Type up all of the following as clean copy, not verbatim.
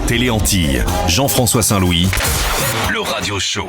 Télé Antilles, Jean-François Saint-Louis, le radio show.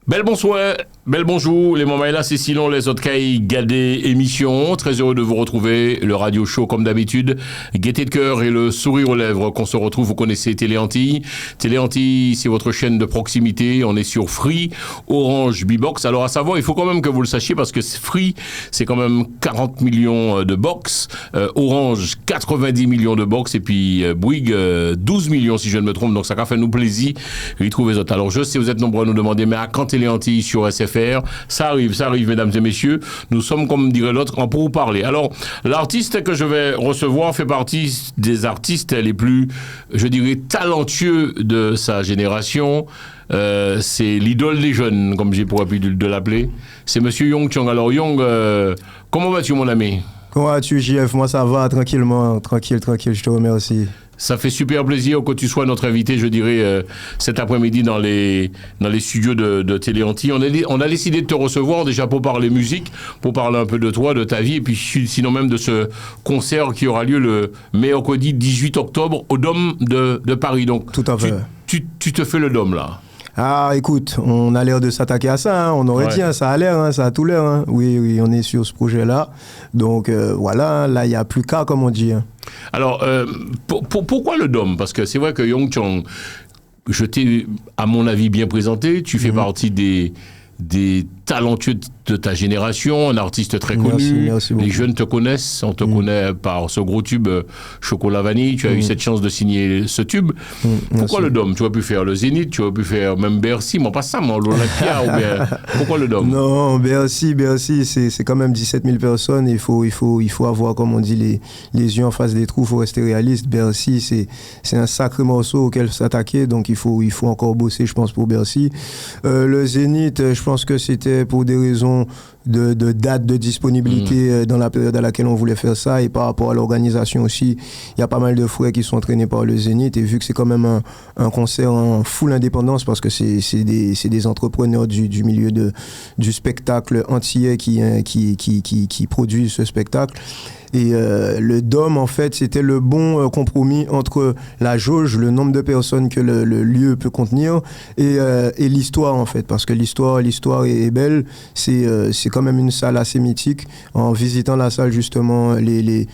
Bel bonsoir, bel bonjour, les moments là, c'est sinon les autres cailles gadés émissions. Très heureux de vous retrouver, le radio show comme d'habitude. Gaieté de cœur et le sourire aux lèvres qu'on se retrouve, vous connaissez Télé Antilles. Télé Antilles, c'est votre chaîne de proximité. On est sur Free, Orange, Bbox. Alors à savoir, il faut quand même que vous le sachiez parce que Free, c'est quand même 40 millions de box. Orange, 90 millions de box. Et puis Bouygues, 12 millions si je ne me trompe. Donc ça a fait nous plaisir d'y trouver les autres. Alors je sais, vous êtes nombreux à nous demander, mais à quand Télé Antilles sur SFR, ça arrive, mesdames et messieurs. Nous sommes, comme dirait l'autre, en pour vous parler. Alors, l'artiste que je vais recevoir fait partie des artistes les plus, je dirais, talentueux de sa génération. C'est l'idole des jeunes, comme j'ai pour habitude de l'appeler. C'est Monsieur Young Chong. Alors, Young, comment vas-tu, mon ami? Comment vas-tu, JF? Moi, ça va, tranquillement, tranquille, je te remercie. Ça fait super plaisir que tu sois notre invité, je dirais, cet après-midi dans les studios de Télé Antilles. On a décidé de te recevoir déjà pour parler musique, pour parler un peu de toi, de ta vie, et puis sinon même de ce concert qui aura lieu le mercredi 18 octobre au Dôme de Paris. Donc, tout à fait. Tu te fais le Dôme, là. Ah, écoute, on a l'air de s'attaquer à ça, hein. On aurait dit, hein, ça a l'air, hein, ça a tout l'air. Hein. Oui, on est sur ce projet-là. Donc, voilà, là, il n'y a plus qu'à, comme on dit. Hein. Alors, pourquoi le Dôme? Parce que c'est vrai que Young Chong, je t'ai, à mon avis, bien présenté. Tu fais partie des talentueux de ta génération, un artiste très connu. Merci les jeunes te connaissent, on te connaît par ce gros tube Chocolat Vanille. Tu as eu cette chance de signer ce tube. Pourquoi le Dôme? Tu aurais pu faire le Zénith, tu aurais pu faire même Bercy, mais pas ça, moi, l'Olympia. Ou bien, pourquoi le Dôme? Non, Bercy, c'est quand même 17 000 personnes. Il faut avoir, comme on dit, les yeux en face des trous. Il faut rester réaliste. Bercy, c'est un sacré morceau auquel s'attaquer. Donc, il faut encore bosser, je pense, pour Bercy. Le Zénith, je pense que c'était pour des raisons de date de disponibilité dans la période à laquelle on voulait faire ça, et par rapport à l'organisation aussi, il y a pas mal de frères qui sont entraînés par le Zénith, et vu que c'est quand même un concert en full indépendance, parce que c'est des entrepreneurs du milieu du spectacle antillais qui produisent ce spectacle. Et le Dôme, en fait, c'était le bon compromis entre la jauge, le nombre de personnes que le lieu peut contenir, et l'histoire, en fait. Parce que l'histoire est belle. C'est quand même une salle assez mythique. En visitant la salle, justement, les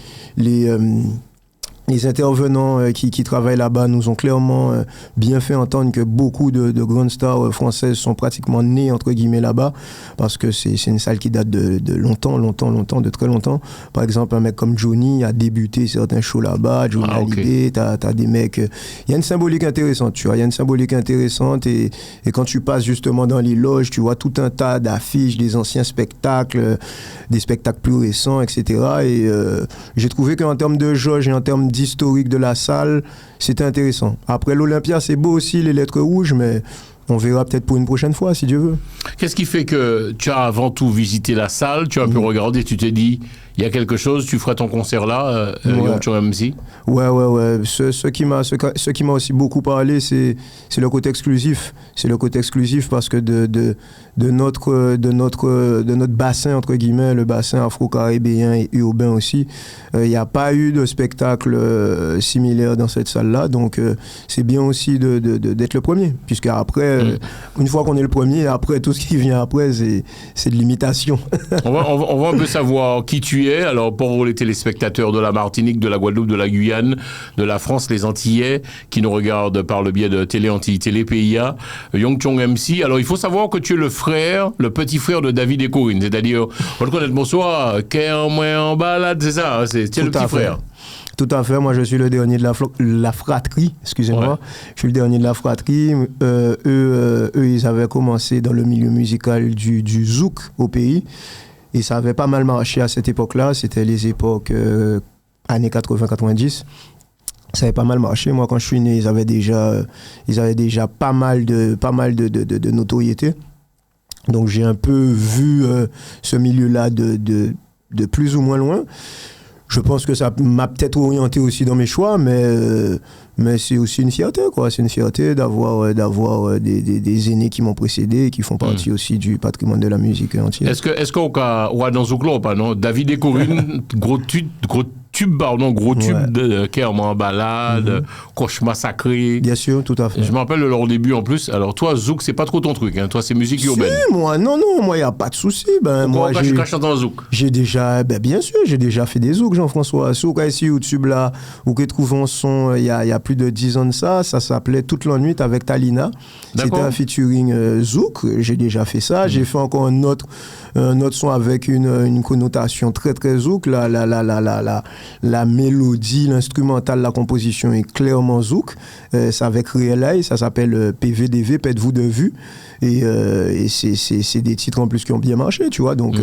intervenants qui travaillent là-bas nous ont clairement bien fait entendre que beaucoup de grandes stars françaises sont pratiquement nées, entre guillemets, là-bas, parce que c'est une salle qui date de longtemps, de très longtemps. Par exemple, un mec comme Johnny a débuté certains shows là-bas, Johnny Hallyday, t'as des mecs... Il y a une symbolique intéressante, tu vois, et quand tu passes justement dans les loges, tu vois tout un tas d'affiches, des anciens spectacles, des spectacles plus récents, etc. Et j'ai trouvé qu'en termes de jauge et en termes historique de la salle, c'était intéressant. Après l'Olympia, c'est beau aussi, les lettres rouges, mais on verra peut-être pour une prochaine fois, si Dieu veut. Qu'est-ce qui fait que tu as avant tout visité la salle, tu as un peu regardé, tu t'es dit, il y a quelque chose, tu feras ton concert là, MC? Ouais. Ce qui m'a aussi beaucoup parlé, c'est le côté exclusif. C'est le côté exclusif parce que de notre bassin, entre guillemets, le bassin afro-caribéen et urbain aussi, il n'y a pas eu de spectacle similaire dans cette salle-là. Donc, c'est bien aussi d'être le premier. Puisque après, une fois qu'on est le premier, après, tout ce qui vient après, c'est de l'imitation. on va un peu savoir qui tu es. Alors, pour les téléspectateurs de la Martinique, de la Guadeloupe, de la Guyane, de la France, les Antillais, qui nous regardent par le biais de Télé Antilles, Télé PIA, Young Chong MC. Alors, il faut savoir que tu es le petit frère de David et Corinne. C'est-à-dire, on le connaît, bonsoir, Kermouin en balade, c'est ça, c'est le petit frère. Tout à fait, moi je suis le dernier de la fratrie, excusez-moi. Ouais. Je suis le dernier de la fratrie. Eux, ils avaient commencé dans le milieu musical du zouk au pays. Et ça avait pas mal marché à cette époque-là. C'était les époques années 80-90. Ça avait pas mal marché. Moi, quand je suis né, ils avaient déjà pas mal de notoriété. Donc j'ai un peu vu ce milieu-là de plus ou moins loin. Je pense que ça m'a peut-être orienté aussi dans mes choix, mais c'est aussi une fierté, quoi. C'est une fierté d'avoir des aînés qui m'ont précédé et qui font partie aussi du patrimoine de la musique entière. Est-ce qu'on a dans Zouklo ou pas, non? David et Corinne, gros tubes, pardon, gros tubes de Kerman Balade, Cauchemar Sacré. Bien sûr, tout à fait. Je me rappelle de leur début en plus. Alors toi, Zouk, c'est pas trop ton truc, hein. Toi, c'est musique urbaine. Si, moi, non, il n'y a pas de souci. Moi, quand je chante en Zouk. J'ai déjà, bien sûr, j'ai déjà fait des Zouk, Jean-François. Zouk, ici, YouTube, là, où que trouve un son, il y a plus de 10 ans de ça s'appelait Toute la nuit avec Talina. C'était un featuring Zouk, j'ai déjà fait ça. J'ai fait encore un autre son avec une connotation très, très Zouk. La mélodie, l'instrumental, la composition est clairement Zouk. C'est avec Réel, ça s'appelle PVDV, Pète-vous de vue. Et c'est des titres en plus qui ont bien marché, tu vois. Donc,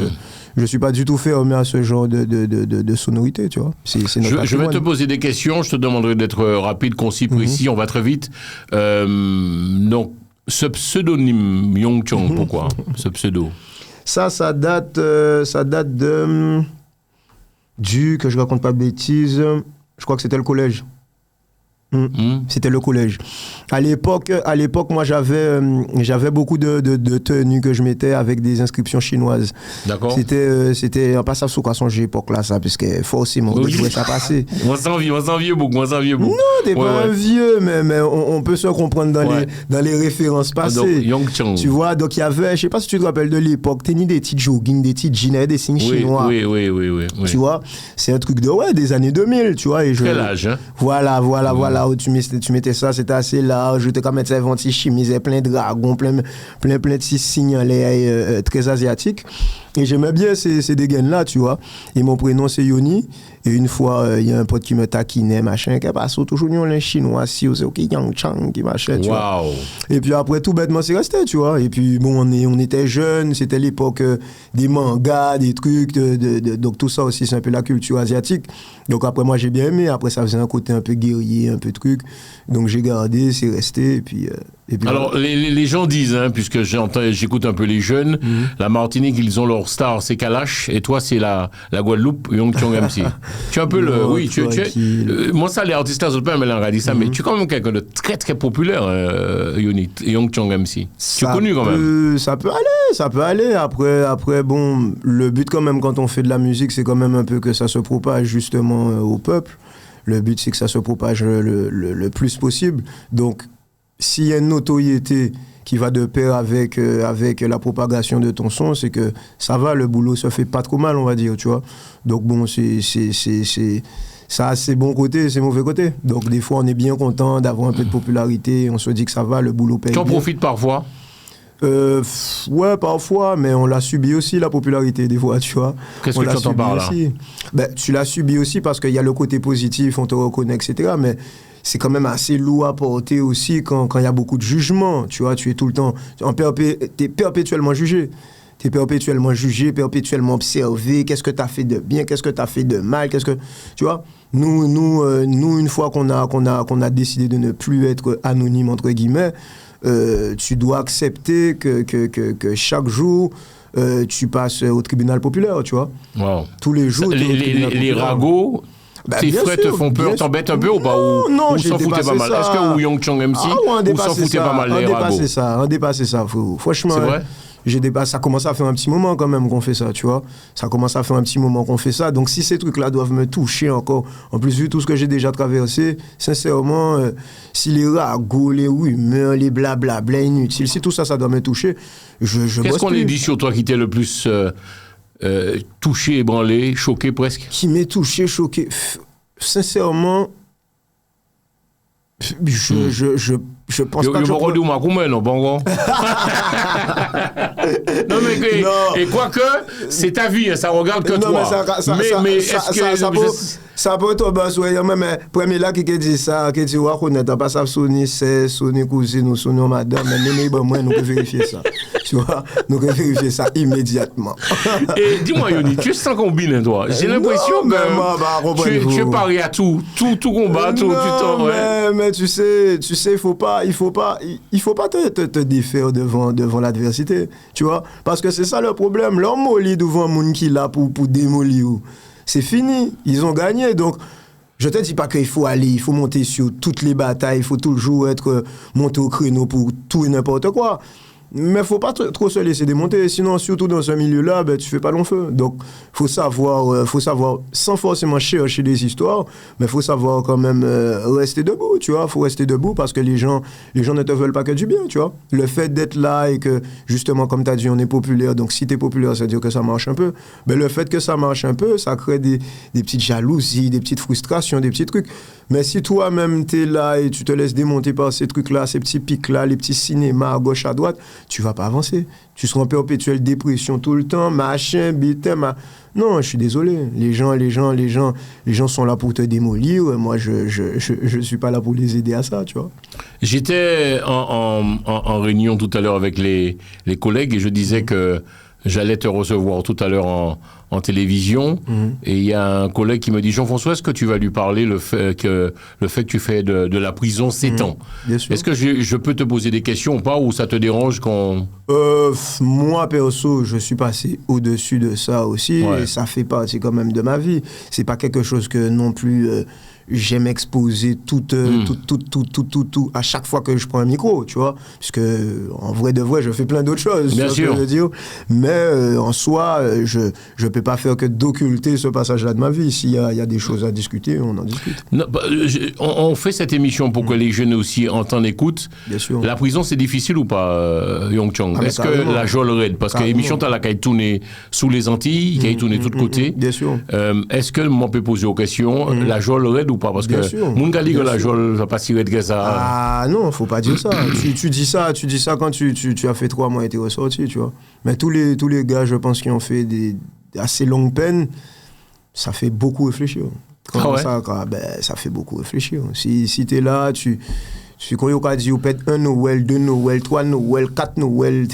je ne suis pas du tout fermé à ce genre de sonorité, tu vois. Je vais te poser des questions, je te demanderai d'être rapide, concis, précis, on va très vite. Donc, ce pseudonyme Yong Chong, pourquoi ce pseudo? Ça date de que je raconte pas de bêtises, je crois que c'était le collège. C'était le collège. À l'époque, moi, j'avais beaucoup de tenues que je mettais avec des inscriptions chinoises. D'accord. C'était un passage sous son époque là, ça, parce que forcément, on devait ça passer. On s'en vieux beaucoup. Non, t'es pas un vieux, mais on peut se comprendre dans les références passées. Donc, Yong Chong. Tu vois, donc il y avait, je sais pas si tu te rappelles de l'époque, t'as des petits jogging, des petits jeans, des signes chinois. Oui. Tu vois, c'est un truc des années 2000, tu vois. Quel âge, hein? Voilà, où tu mettais ça, c'était assez large, j'étais comme mettre un petit chemise, plein de dragons, plein de petits signalés très asiatiques. Et j'aimais bien ces dégaines-là, tu vois. Et mon prénom, c'est Yoni. Et une fois, il y a un pote qui me taquinait, machin, qui passe toujours un chinois, si, ok, Yang Chang, qui machin, tu vois. Et puis après, tout bêtement, c'est resté, tu vois. Et puis, bon, on était jeunes, c'était l'époque des mangas, des trucs, donc tout ça aussi, c'est un peu la culture asiatique. Donc après, moi, j'ai bien aimé. Après, ça faisait un côté un peu guerrier, un peu truc. Donc j'ai gardé, c'est resté, et puis alors, les gens disent, hein, puisque j'écoute un peu les jeunes, la Martinique, ils ont leur star, c'est Kalash, et toi, c'est la Guadeloupe, Yong Chong MC. Tu es un peu moi, ça, les artistes là, mais là, dit ça, mais tu es quand même quelqu'un de très, très populaire, Yong Chong MC. Tu es connu quand même. Ça peut aller. Après, bon, le but quand même, quand on fait de la musique, c'est quand même un peu que ça se propage justement au peuple. Le but, c'est que ça se propage le plus possible. Donc, s'il y a une notoriété qui va de pair avec la propagation de ton son, c'est que ça va, le boulot se fait pas trop mal, on va dire, tu vois. Donc bon, ça a ses bons côtés et ses mauvais côtés. Donc des fois, on est bien content d'avoir un peu de popularité, on se dit que ça va, le boulot paye. Tu en profites parfois? Ouais, parfois, mais on l'a subi aussi, la popularité, des fois, tu vois. Qu'est-ce que tu entends par là? Tu l'as subi aussi parce qu'il y a le côté positif, on te reconnaît, etc. Mais c'est quand même assez lourd à porter aussi quand il y a beaucoup de jugement, tu vois. Tu es tout le temps, t'es perpétuellement jugé. T'es perpétuellement jugé, perpétuellement observé. Qu'est-ce que t'as fait de bien, qu'est-ce que t'as fait de mal, tu vois. Nous, une fois qu'on a décidé de ne plus être anonyme, entre guillemets, tu dois accepter que chaque jour, tu passes au tribunal populaire, tu vois. Wow. Tous les jours. Les ragots, tes frères te font peur, t'embêtent un peu ou pas? Non, ou s'en foutaient pas mal? Est-ce que Yong Chong MC, ou s'en foutaient pas mal les ragots? On a dépassé ça. Franchement, c'est vrai? Ça commence à faire un petit moment quand même qu'on fait ça, tu vois. Ça commence à faire un petit moment qu'on fait ça. Donc si ces trucs-là doivent me toucher encore, en plus vu tout ce que j'ai déjà traversé, sincèrement, si les ragots, les rumeurs, les blablabla inutiles, si tout ça, ça doit me toucher, je Qu'est-ce qu'on dit sur toi qui t'est le plus touché, ébranlé, choqué presque? Qui m'est touché, choqué. Sincèrement, je pense pas que non mais et quoique c'est ta vie, ça regarde que toi. Mais est-ce que ça peut être mais premier là qui dit ça, qui dit on n'a pas ça sonner c'est sonner cousine ou sonner madame, mais moi nous peut vérifier ça. Tu vois, nous peut vérifier ça immédiatement. Et dis-moi Yoni, tu sens combine toi? J'ai l'impression que tu es pari à tout combat, tout temps. Mais tu sais, il faut pas te défaire devant l'adversité, tu vois, parce que c'est ça le problème. L'homme molli devant un monde qui là pour démolir, c'est fini, ils ont gagné. Donc je te dis pas qu'il faut monter sur toutes les batailles, il faut toujours être monté au créneau pour tout et n'importe quoi. Mais faut pas trop se laisser démonter, sinon surtout dans ce milieu-là, ben, tu fais pas long feu. Donc faut savoir, sans forcément chercher des histoires, mais faut savoir quand même rester debout, tu vois. Faut rester debout parce que les gens ne te veulent pas que du bien, tu vois. Le fait d'être là et que justement, comme tu as dit, on est populaire, donc si tu es populaire, ça veut dire que ça marche un peu. Ben, le fait que ça marche un peu, ça crée des petites jalousies, des petites frustrations, des petits trucs. Mais si toi-même tu es là et tu te laisses démonter par ces trucs-là, ces petits pics-là, les petits cinémas à gauche, à droite, tu vas pas avancer. Tu seras en perpétuelle dépression tout le temps, machin, bitin, Non, je suis désolé. Les gens sont là pour te démolir. Moi, je suis pas là pour les aider à ça, tu vois. J'étais en réunion tout à l'heure avec les collègues et je disais que j'allais te recevoir tout à l'heure en télévision. Et il y a un collègue qui me dit, Jean-François, est-ce que tu vas lui parler le fait que tu fais de la prison 7 ans? Bien sûr. Est-ce que je peux te poser des questions ou pas, ou ça te dérange qu'on... Moi, perso, je suis passé au-dessus de ça aussi. Ouais. Et ça fait partie quand même de ma vie. C'est pas quelque chose que non plus... j'aime exposer tout, à chaque fois que je prends un micro, tu vois. Parce que, en vrai de vrai, je fais plein d'autres choses. Bien sûr. Ce que je veux dire. Mais, en soi, je peux pas faire que d'occulter ce passage-là de ma vie. S'il y a des choses à discuter, on en discute. Non, on fait cette émission pour que les jeunes aussi entendent, écoutent. Bien sûr. La prison, c'est difficile ou pas, Yong Chong? Ah, Est-ce carrément. que la Jol Red, parce que l'émission, t'as la qu'à tourner sous les Antilles, qui a tourné de tous côtés. Bien sûr. Est-ce que, moi, peut poser aux questions, la Jol Red ou pas? Parce Bien que sûr. mon gars dit que Bien la sûr. Jol va pas si raide que ça. Ah non, faut pas dire ça. tu dis ça quand tu as fait 3 mois et t'es ressorti, tu vois. Mais tous les gars, je pense, qui ont fait des assez longues peines, ça fait beaucoup réfléchir. Ça fait beaucoup réfléchir. Si t'es là, quand on dit, on pète 1 Noël, 2 Noël, 3 Noël, 4 Noël,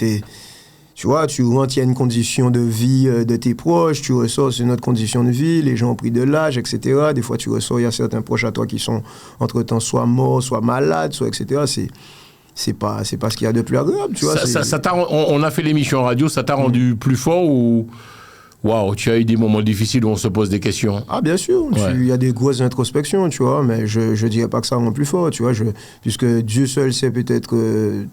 tu vois, tu rentres, il y a une condition de vie de tes proches, tu ressors, c'est une autre condition de vie, les gens ont pris de l'âge, etc. Des fois, tu ressors, il y a certains proches à toi qui sont, entre-temps, soit morts, soit malades, soit etc. C'est pas ce qu'il y a de plus agréable, tu vois. On a fait l'émission en radio, ça t'a rendu plus fort ou... Waouh, tu as eu des moments difficiles où on se pose des questions. Ah, bien sûr, il y a des grosses introspections, tu vois, mais je dirais pas que ça rend plus fort, tu vois, puisque Dieu seul sait peut-être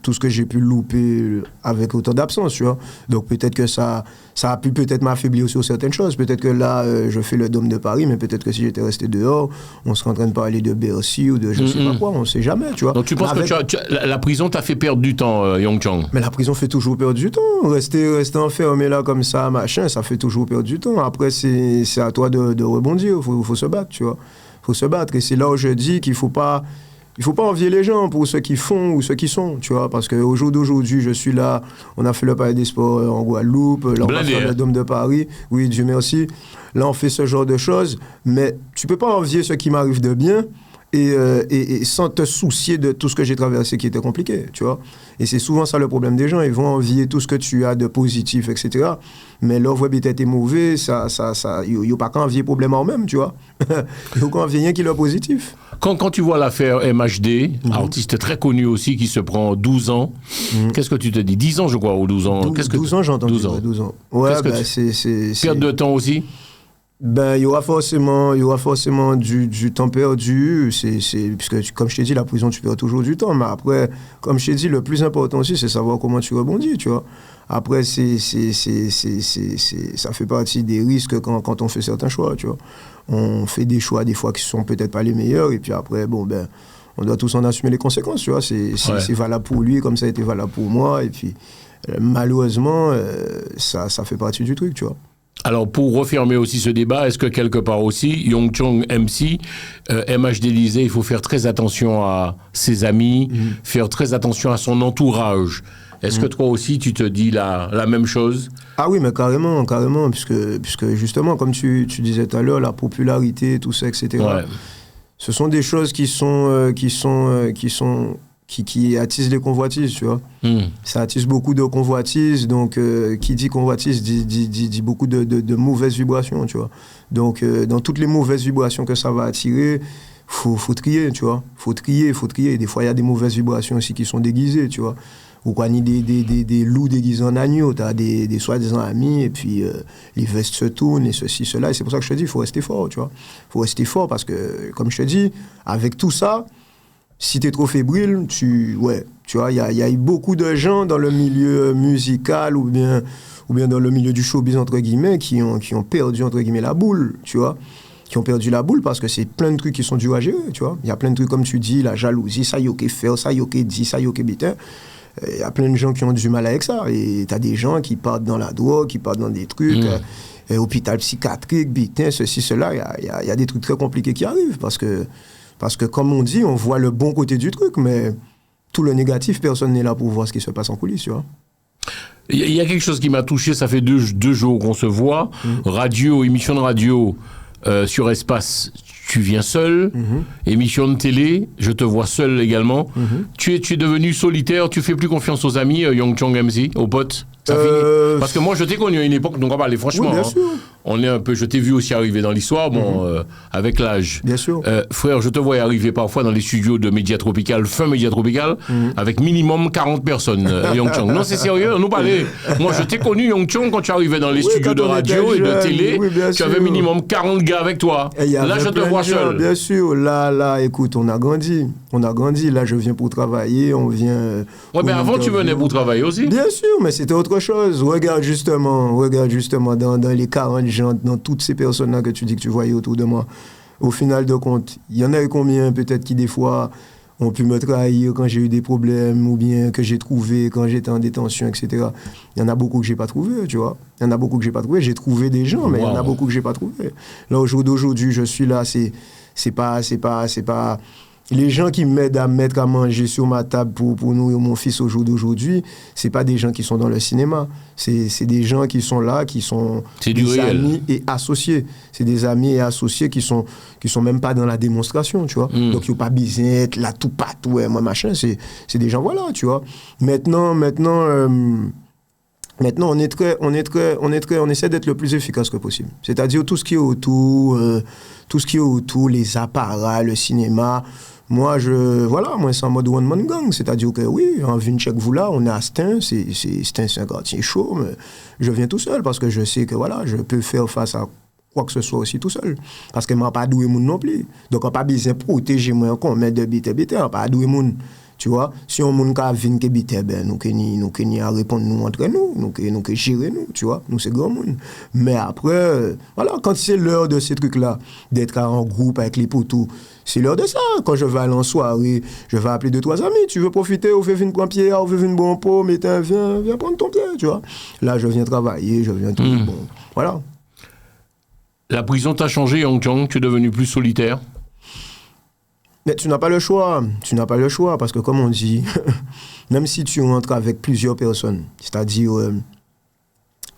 tout ce que j'ai pu louper avec autant d'absence, tu vois. Donc peut-être que ça a pu peut-être m'affaiblir sur certaines choses. Peut-être que là, je fais le Dôme de Paris, mais peut-être que si j'étais resté dehors, on serait en train de parler de Bercy ou de je sais pas quoi, on sait jamais, tu vois. Donc tu penses que la prison t'a fait perdre du temps, Yong Chong? Mais la prison fait toujours perdre du temps. Rester enfermé là comme ça, machin, ça fait toujours perdre du temps. Après, c'est à toi de rebondir. Il faut se battre, tu vois. Il faut se battre. Et c'est là où je dis qu'il faut pas envier les gens pour ceux qui font ou ceux qui sont, tu vois. Parce qu'au jour d'aujourd'hui, je suis là. On a fait le Palais des Sports en Guadeloupe. Là, on va faire le Dôme de Paris. Oui, Dieu merci. Là, on fait ce genre de choses. Mais tu peux pas envier ce qui m'arrive de bien. Et sans te soucier de tout ce que j'ai traversé qui était compliqué, tu vois. Et c'est souvent ça le problème des gens, ils vont envier tout ce que tu as de positif, etc. Mais leur voix peut-être mauvais, il n'y a pas qu'à envier problème en même, tu vois. Il faut qu'à envier rien qui est positif. Quand tu vois l'affaire MHD, artiste très connu aussi, qui se prend 12 ans, qu'est-ce que tu te dis? 10 ans, je crois, ou 12 ans? 12 ans, j'ai entendu. 12 ans. Ouais, c'est... Perte de temps aussi? Ben, il y aura forcément du temps perdu, puisque, comme je t'ai dit, la prison, tu perds toujours du temps, mais après, comme je t'ai dit, le plus important aussi, c'est savoir comment tu rebondis, tu vois. Après, ça fait partie des risques quand on fait certains choix, tu vois. On fait des choix, des fois, qui sont peut-être pas les meilleurs, et puis après, bon, ben, on doit tous en assumer les conséquences, tu vois. C'est valable pour lui, comme ça a été valable pour moi, et puis, malheureusement, ça fait partie du truc, tu vois. Alors, pour refermer aussi ce débat, est-ce que quelque part aussi, Yong Chong MC, MHD disait, il faut faire très attention à ses amis, faire très attention à son entourage. Est-ce que toi aussi, tu te dis la même chose? Ah oui, mais carrément, puisque justement, comme tu disais tout à l'heure, la popularité, tout ça, etc., ce sont des choses qui attise les convoitises, tu vois. Ça attise beaucoup de convoitises, donc qui dit convoitise dit beaucoup de mauvaises vibrations, tu vois. Donc dans toutes les mauvaises vibrations que ça va attirer, faut trier, tu vois. Faut trier. Des fois, il y a des mauvaises vibrations aussi qui sont déguisées, tu vois. Ou quoi, ni des loups déguisés en agneaux, t'as des soi-disant amis, et puis les vestes se tournent, et ceci, cela. Et c'est pour ça que je te dis, il faut rester fort, tu vois. Il faut rester fort parce que, comme je te dis, avec tout ça, si t'es trop fébrile, tu Tu vois, il y a eu beaucoup de gens dans le milieu musical ou bien dans le milieu du showbiz, entre guillemets, qui ont perdu, entre guillemets, la boule, tu vois. Qui ont perdu la boule parce que c'est plein de trucs qui sont durs à gérer, tu vois. Il y a plein de trucs, comme tu dis, la jalousie, ça y est, faire, ça y est, dit, ça y est, bitin. Il y a plein de gens qui ont du mal avec ça. Et tu as des gens qui partent dans la drogue, qui partent dans des trucs, hôpital psychiatrique, bitin, ceci, cela. Il y a des trucs très compliqués qui arrivent parce que, comme on dit, on voit le bon côté du truc, mais tout le négatif, personne n'est là pour voir ce qui se passe en coulisses, tu vois. Il y a quelque chose qui m'a touché, ça fait deux jours qu'on se voit. Radio, émission de radio sur Espace, tu viens seul. Émission de télé, je te vois seul également. Tu es devenu solitaire, tu fais plus confiance aux amis, Young Chong MC, aux potes. Ça finit. Parce que moi, je t'ai connu à une époque, donc on va parler franchement. Oui, bien sûr. On est un peu, je t'ai vu aussi arriver dans l'histoire, avec l'âge. Bien sûr. Frère, je te voyais arriver parfois dans les studios de Média Tropical, fin Média Tropical, avec minimum 40 personnes, Young Chong. Non, c'est sérieux, nous parler. Moi, je t'ai connu, Young Chong, quand tu arrivais dans les studios de radio et de télé, tu avais minimum 40 gars avec toi. Là, je te vois seul. Bien sûr, là, écoute, on a grandi. Là, je viens pour travailler, on vient... Ouais, mais avant, tu venais pour travailler aussi. Bien sûr, mais c'était autre chose. Regarde justement dans les 40 gens, dans toutes ces personnes-là que tu dis que tu voyais autour de moi. Au final de compte, il y en a eu combien peut-être qui des fois ont pu me trahir quand j'ai eu des problèmes ou bien que j'ai trouvé quand j'étais en détention, etc. Il y en a beaucoup que j'ai pas trouvé, tu vois. Il y en a beaucoup que j'ai pas trouvé. J'ai trouvé des gens, mais il y en a beaucoup que j'ai pas trouvé. Là, au jour d'aujourd'hui, je suis là, c'est pas les gens qui m'aident à mettre à manger sur ma table pour nourrir mon fils au jour d'aujourd'hui, c'est pas des gens qui sont dans le cinéma. C'est des gens qui sont là, qui sont des amis et associés. C'est des amis et associés qui sont même pas dans la démonstration, tu vois. Donc, il n'y a pas besoin d'être là tout partout, ouais, moi, machin. C'est des gens, voilà, tu vois. Maintenant, on essaie d'être le plus efficace que possible. C'est-à-dire tout ce qui est autour, les apparats, le cinéma. Moi, c'est en mode one-man gang. C'est-à-dire que oui, en Vinchek, vous là, on est à Stein, c'est un quartier chaud, mais je viens tout seul parce que je sais que voilà, je peux faire face à quoi que ce soit aussi tout seul. Parce que je n'ai pas doué moun non plus. Donc, on n'a pas besoin de protéger moi qu'on met de bite, on n'a pas doué moun. Tu vois, si on moun ka vinn ke bite, ben nous que à répondre nous entre nous que gérer nous, tu vois, nous c'est grand monde. Mais après voilà, quand c'est l'heure de ces trucs là, d'être en groupe avec les potos, c'est l'heure de ça. Quand je vais aller en soirée, je vais appeler 2-3 amis, tu veux profiter, ou venir prendre pied, ou venir bon pot, mais viens prendre ton pied, tu vois. Là, je viens travailler, je viens tout bon. Voilà. La prison t'a changé, Young Chong, tu es devenu plus solitaire. Mais tu n'as pas le choix, parce que comme on dit, même si tu rentres avec plusieurs personnes, c'est-à-dire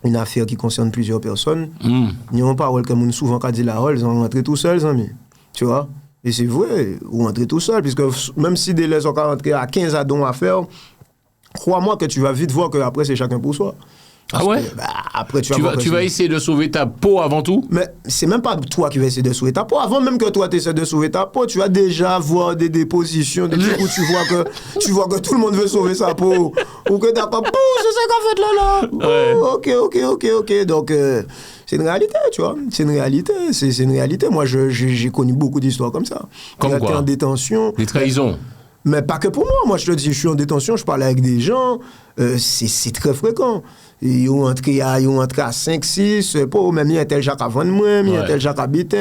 une affaire qui concerne plusieurs personnes, il y a une parole que souvent quand dit la rôle, ils ont rentré tout seul, amis, tu vois. Et c'est vrai, ou rentrer tout seul, puisque même si des les ont rentré à 15 addons à faire, crois-moi que tu vas vite voir qu'après c'est chacun pour soi. Parce ouais que, après, tu vas essayer de sauver ta peau avant tout. Mais c'est même pas toi qui vas essayer de sauver ta peau. Avant même que toi tu essaies de sauver ta peau, tu vas déjà voir des dépositions, des trucs où tu vois que tout le monde veut sauver sa peau. Ou que d'accord, c'est ça qu'on fait là. Ouais. Ok. Donc, c'est une réalité, tu vois. C'est une réalité. Moi, j'ai connu beaucoup d'histoires comme ça. Comme quoi? En détention. Des trahisons. Mais pas que pour moi. Moi, je te dis, je suis en détention, je parle avec des gens. C'est très fréquent. Ils ont entré à 5, 6, même il y a tel Jacques avant de moi, il y a tel Jacques habitant,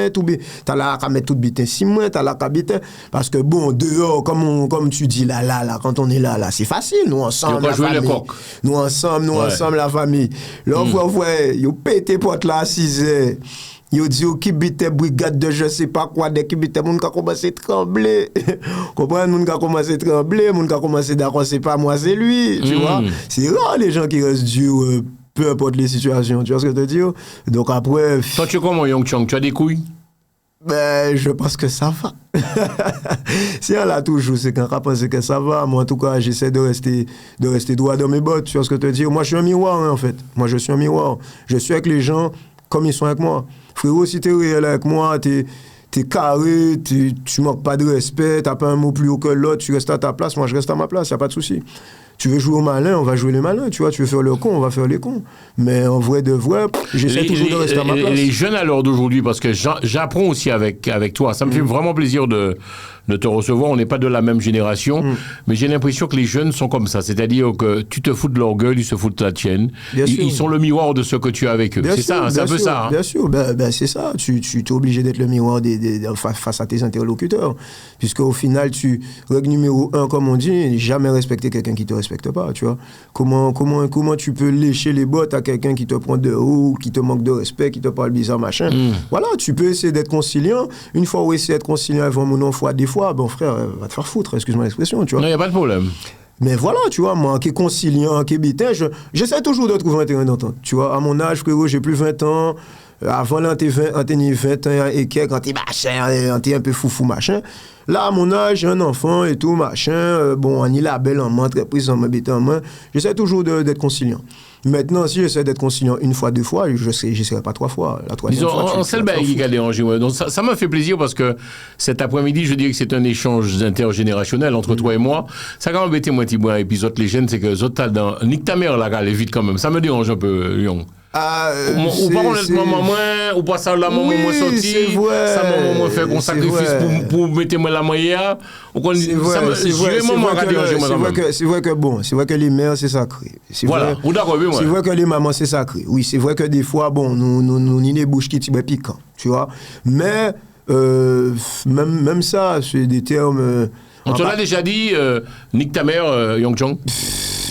t'as là qu'à mettre tout bitin 6 mois, t'as là qu'à habitant. Parce que bon, dehors, comme tu dis là, quand on est là, c'est facile, nous ensemble, la famille. Nous ensemble, la famille. Là, on voit, ils ont pété porte là à 6 heures. Yo dit qui bite brigade de je sais pas quoi dès qui bite moun ka commencé à trembler. Comprendre moun ka commencé à trembler, moun ka commencé d'accord c'est pas moi c'est lui, tu vois. C'est rare les gens qui restent durs peu importe les situations, tu vois ce que je veux dire. Donc après toi tu es comment Young Chong, tu as des couilles? Ben je pense que ça va. Si elle a toujours c'est quand on pense que ça va, moi en tout cas, j'essaie de rester droit dans mes bottes, tu vois ce que je veux dire. Moi je suis un miroir en fait. Moi je suis un miroir. Je suis avec les gens comme ils sont avec moi. Frérot, si t'es réel avec moi, t'es carré, tu manques pas de respect, t'as pas un mot plus haut que l'autre, tu restes à ta place, moi je reste à ma place, y a pas de souci. Tu veux jouer au malin, on va jouer les malins, tu vois, tu veux faire le con, on va faire les cons. Mais en vrai de vrai, j'essaie toujours de rester à ma place. Les jeunes à l'heure d'aujourd'hui, parce que j'apprends aussi avec toi, ça me fait vraiment plaisir de te recevoir. On n'est pas de la même génération, mais j'ai l'impression que les jeunes sont comme ça. C'est-à-dire que tu te fous de leur gueule, ils se foutent de la tienne. Ils sont le miroir de ce que tu as avec eux. C'est ça, c'est un peu ça. Bien sûr, c'est ça. Tu es obligé d'être le miroir face à tes interlocuteurs. Puisque au final, règle numéro 1, comme on dit, jamais respecter quelqu'un qui te respecte pas, tu vois. Comment tu peux lécher les bottes à quelqu'un qui te prend de haut, qui te manque de respect, qui te parle bizarre, machin. Voilà, tu peux essayer d'être conciliant. Une fois où essayer d'être conciliant avant mon enfant, des fois, bon frère, va te faire foutre, excuse-moi l'expression, tu vois. Non, il n'y a pas de problème. Mais voilà, tu vois, moi, qui est conciliant, qui est bitin, j'essaie toujours de trouver un terrain d'entente. Tu vois, à mon âge, frérot, j'ai plus 20 ans. Avant, là, t'es 20 ans et quelques, quand t'es machin, quand t'es un peu foufou, machin. Là, à mon âge, j'ai un enfant et tout, machin. Bon, on y la belle en main, très prise en main, bêta en main. J'essaie toujours d'être conciliant. Maintenant, si j'essaie d'être conciliant une fois, deux fois, je n'essaierai pas trois fois. La troisième fois, on sait le bail qui a dérangé. Donc ça m'a fait plaisir parce que cet après-midi, je dirais que c'est un échange intergénérationnel entre toi et moi. Ça a quand même embêté moi, Thibaut, et puis les autres légendes, c'est que les autres, nique ta mère, là, elle est vite quand même. Ça me dérange un peu, Lyon. Ou pas honnêtement moins, ou pas ça la maman moi sorti, ça maman moi fait un sacrifice pour mettre moi la moyenne. C'est vrai que les mères c'est sacré. Voilà, ou d'accord avec moi. C'est vrai que les mamans c'est sacré. Oui, c'est vrai que des fois bon nous ni les bouches qui tibent piquant, tu vois. Mais même ça c'est des termes on te l'a déjà dit nique ta mère Yong Chong.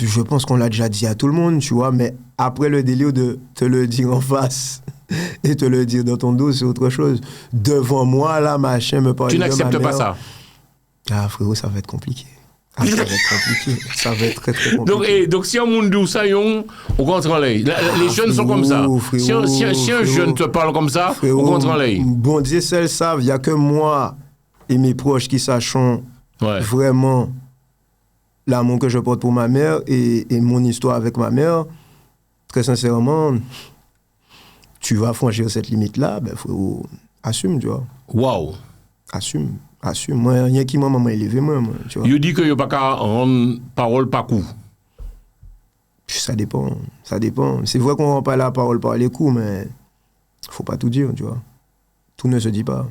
Je pense qu'on l'a déjà dit à tout le monde, tu vois, mais après le délire de te le dire en face et te le dire dans ton dos, c'est autre chose. Devant moi, là, machin, me parle de ma mère. Tu n'acceptes pas ça? Ah, frérot, ça va être compliqué. Ça va être compliqué. Ça va être très, très compliqué. Donc si un monde d'où ça, on rentre en l'air. Les jeunes sont comme ça. Si un jeune te parle comme ça, on rentre en l'air. Bon Dieu, celles savent, il n'y a que moi et mes proches qui sachons vraiment l'amour que je porte pour ma mère et mon histoire avec ma mère. Très sincèrement, tu vas franchir cette limite-là, ben faut assume, tu vois. Waouh. Assume. Moi, rien qui m'a maman élevé moi, tu vois. Il dit que il pas qu'à rendre parole par coup. Ça dépend. C'est vrai qu'on rend pas la parole par les coups, mais faut pas tout dire, tu vois. Tout ne se dit pas.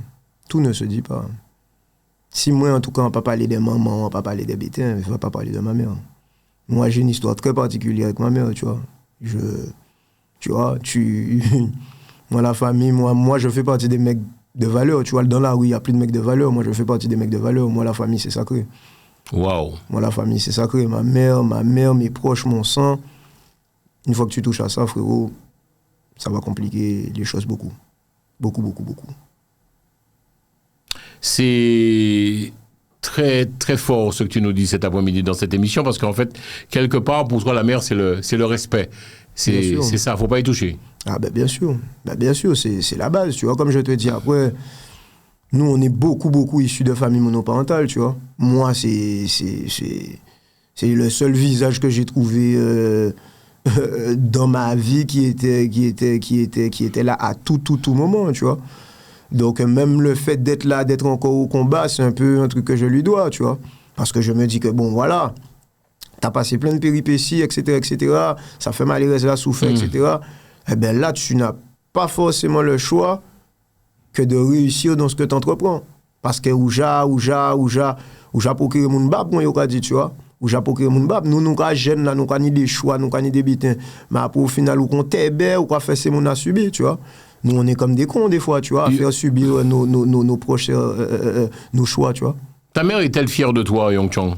Si moi, en tout cas, on ne va pas parler des mamans, on ne va pas parler des bêtins, je ne vais pas parler de ma mère. Moi, j'ai une histoire très particulière avec ma mère, tu vois. Moi, la famille, moi, je fais partie des mecs de valeur, tu vois. Dans la rue, il y a plus de mecs de valeur. Moi, je fais partie des mecs de valeur. Moi, la famille, c'est sacré. Waouh. Moi, la famille, c'est sacré. Ma mère, mes proches, mon sang. Une fois que tu touches à ça, frérot, ça va compliquer les choses beaucoup. Beaucoup. C'est très, très fort ce que tu nous dis cet après-midi dans cette émission, parce qu'en fait, quelque part, pour toi, la mère, c'est le respect. C'est ça, faut pas y toucher. Ah ben bien sûr, c'est la base, tu vois. Comme je te dis, après, nous, on est beaucoup issus de familles monoparentales, tu vois. Moi, c'est le seul visage que j'ai trouvé dans ma vie qui était là à tout moment, tu vois. Donc, même le fait d'être là, d'être encore au combat, c'est un peu un truc que je lui dois, tu vois. Parce que je me dis que, bon, voilà, t'as passé plein de péripéties, etc. Ça fait mal, il reste là, souffert, etc. Eh bien là, tu n'as pas forcément le choix que de réussir dans ce que tu entreprends. Parce que ouja pour créer mon bab, moi, il dit, tu vois. Ouja pour créer mon bab. Nous, jeunes, là, nous, ni des choix, nous, ni des bitins. Mais après, au final, ou qu'on t'ébait, ou qu'on fait c'est mon à subir, tu vois. Nous, on est comme des cons, des fois, tu vois, à faire subir nos proches, nos choix, tu vois. Ta mère est-elle fière de toi, Yong Chong?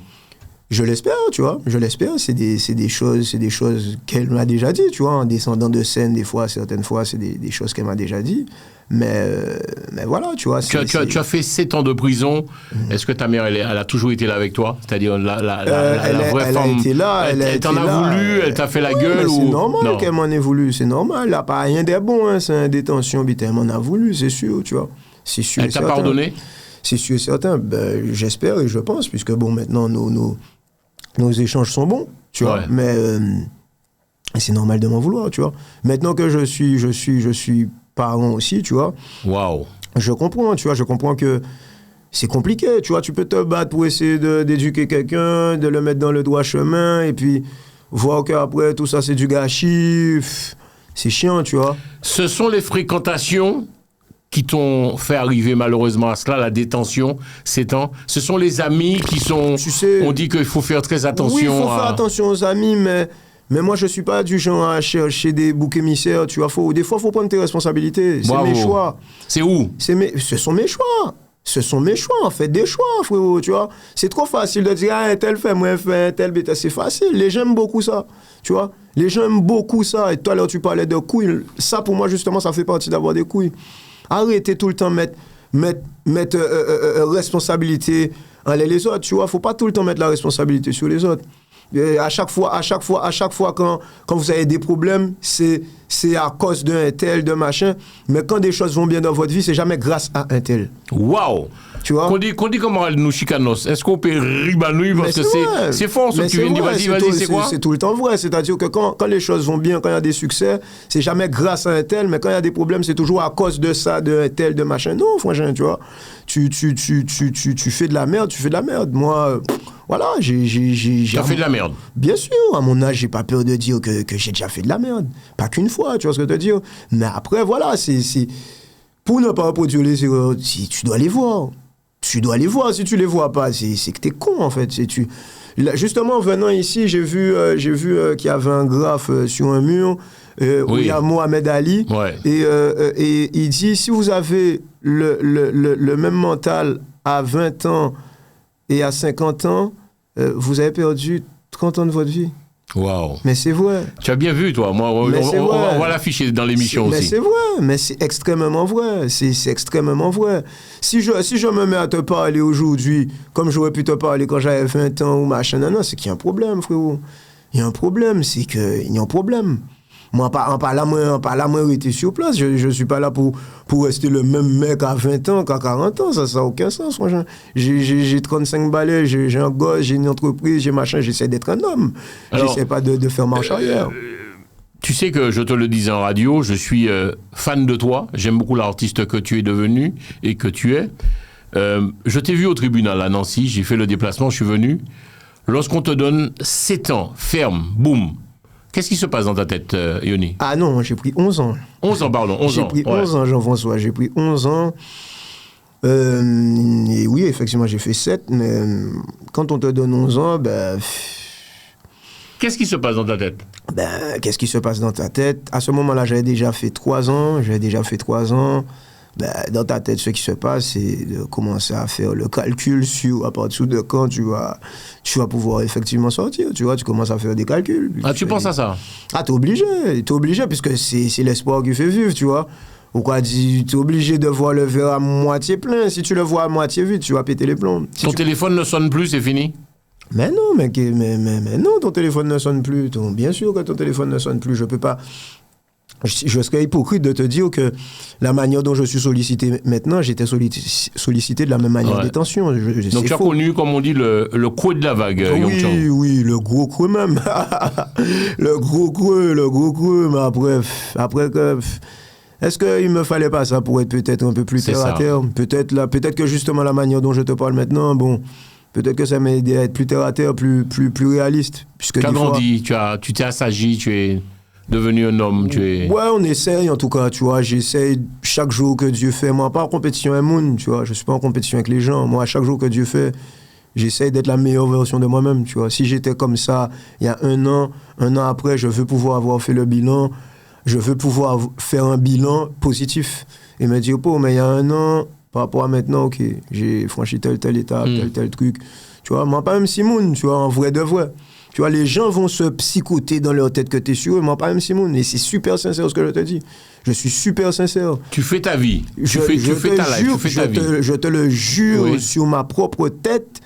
Je l'espère, tu vois, C'est des choses qu'elle m'a déjà dit, tu vois, en descendant de scène, des fois, certaines fois, c'est des choses qu'elle m'a déjà dit. Mais voilà, tu vois. Tu as fait 7 ans de prison. Est-ce que ta mère, elle a toujours été là avec toi? C'est-à-dire la vraie femme. Elle a été là. Elle t'en a voulu, elle t'a fait la gueule ou... C'est normal qu'elle m'en ait voulu, c'est normal. Elle n'a pas rien de bon, hein, c'est une détention, elle m'en a voulu, c'est sûr, tu vois. C'est sûr. Elle t'a pardonné? C'est sûr et certain. Ben, j'espère et je pense, puisque bon, maintenant, nos échanges sont bons, tu vois. Mais c'est normal de m'en vouloir, tu vois. Maintenant que je suis parent aussi, tu vois. Waouh. Je comprends, tu vois. Je comprends que c'est compliqué, tu vois. Tu peux te battre pour essayer d'éduquer quelqu'un, de le mettre dans le droit chemin, et puis voir qu'après, tout ça, c'est du gâchis. C'est chiant, tu vois. Ce sont les fréquentations qui t'ont fait arriver malheureusement à cela, la détention, ces temps? Ce sont les amis qui sont... Tu sais, on dit qu'il faut faire très attention. oui, il faut faire attention aux amis, mais moi, je suis pas du genre à chercher des boucs émissaires, tu vois. Des fois, il faut prendre tes responsabilités. C'est mes choix. C'est où? Ce sont mes choix. Ce sont mes choix, en fait, des choix, frérot, tu vois. C'est trop facile de dire, ah, un tel fait, moi, un fait, un tel bêta. C'est facile. Les gens aiment beaucoup ça, tu vois. Les gens aiment beaucoup ça. Et tout à l'heure, tu parlais de couilles. Ça, pour moi, justement, ça fait partie d'avoir des couilles. Arrêtez tout le temps de mettre responsabilité en les autres, tu vois. Faut pas tout le temps mettre la responsabilité sur les autres. Et à chaque fois, quand vous avez des problèmes, c'est à cause d'un tel, d'un machin. Mais quand des choses vont bien dans votre vie, c'est jamais grâce à un tel. Waouh! Tu vois? Qu'on dit comment nous chicanos. Est-ce qu'on peut ribanouiller parce que c'est fort ce que tu viens de dire. Vas-y, c'est quoi? C'est tout le temps vrai. C'est-à-dire que quand les choses vont bien, quand il y a des succès, c'est jamais grâce à un tel, mais quand il y a des problèmes, c'est toujours à cause de ça, d'un tel, de machin. Non, franchement, tu vois. Tu fais de la merde, tu fais de la merde. Moi, voilà, T'as fait de la merde. Bien sûr, à mon âge, j'ai pas peur de dire que j'ai déjà fait de la merde. Pas qu'une fois, tu vois ce que je veux dire. Mais après, voilà, c'est pour ne pas reproduire les erreurs, tu dois les voir. Tu dois les voir. Si tu les vois pas, c'est que t'es con, en fait. Là, justement, venant ici, j'ai vu qu'il y avait un graphe sur un mur où il y a Mohamed Ali. Ouais. Et il dit, si vous avez le même mental à 20 ans et à 50 ans, vous avez perdu 30 ans de votre vie. Waouh. Mais c'est vrai. Tu as bien vu, toi. Moi, on va l'afficher dans l'émission aussi. Mais c'est vrai. Mais c'est extrêmement vrai. C'est extrêmement vrai. Si je me mets à te parler aujourd'hui, comme j'aurais pu te parler quand j'avais 20 ans ou machin, non, c'est qu'il y a un problème, frérot. Il y a un problème. C'est qu'il y a un problème. Moi, pas là, moi, été sur place. Je suis pas là pour rester le même mec à 20 ans qu'à 40 ans. Ça n'a aucun sens. Moi, j'ai 35 balais, j'ai un gosse, j'ai une entreprise, j'ai machin. J'essaie d'être un homme. J'essaie pas de faire marche arrière. Tu sais que je te le disais en radio, je suis fan de toi. J'aime beaucoup l'artiste que tu es devenu et que tu es. Je t'ai vu au tribunal à Nancy. J'ai fait le déplacement, je suis venu. Lorsqu'on te donne 7 ans, ferme, boum. Qu'est-ce qui se passe dans ta tête, Yoni? Ah non, j'ai pris 11 ans. 11 ans, pardon, 11 ans. J'ai pris 11 ans, Jean-François. J'ai pris 11 ans. Et oui, effectivement, j'ai fait 7, mais quand on te donne 11 ans, ben... Qu'est-ce qui se passe dans ta tête? Ben, qu'est-ce qui se passe dans ta tête? À ce moment-là, j'avais déjà fait 3 ans. Ben, dans ta tête, ce qui se passe, c'est de commencer à faire le calcul sur à partir de quand tu vas pouvoir effectivement sortir. Tu vois, tu commences à faire des calculs. Ah, tu penses à ça? Ah, t'es obligé, puisque c'est l'espoir qui fait vivre, tu vois. Ou quoi, t'es obligé de voir le verre à moitié plein. Si tu le vois à moitié vide, tu vas péter les plombs. Ton téléphone ne sonne plus, c'est fini? Mais non, mais non, ton téléphone ne sonne plus. Bien sûr que ton téléphone ne sonne plus. Je peux pas... Je serais hypocrite de te dire que la manière dont je suis sollicité maintenant, j'étais sollicité de la même manière en détention. Donc tu as connu, comme on dit, le creux de la vague, Oui, le gros creux même. le gros creux. Mais après que... Est-ce qu'il me fallait pas ça pour être peut-être un peu plus terre à terre? Peut-être que justement la manière dont je te parle maintenant, bon... Peut-être que ça m'a aidé à être plus terre à terre, plus réaliste. Tu as grandi, tu t'es assagi, tu es devenu un homme, Ouais, on essaye en tout cas, tu vois. J'essaye chaque jour que Dieu fait. Moi, pas en compétition avec monde, tu vois. Je suis pas en compétition avec les gens. Moi, chaque jour que Dieu fait, j'essaye d'être la meilleure version de moi-même, tu vois. Si j'étais comme ça il y a un an après, je veux pouvoir avoir fait le bilan. Je veux pouvoir faire un bilan positif et me dire, mais il y a un an... Par rapport à maintenant, ok, j'ai franchi telle étape, tel truc. Tu vois, moi, pas même Simone, tu vois, en vrai de vrai. Tu vois, les gens vont se psychoter dans leur tête que t'es sûr, moi, pas même Simone. Et c'est super sincère ce que je te dis. Je suis super sincère. Tu fais ta vie. Tu fais ta vie. Je te le jure sur ma propre tête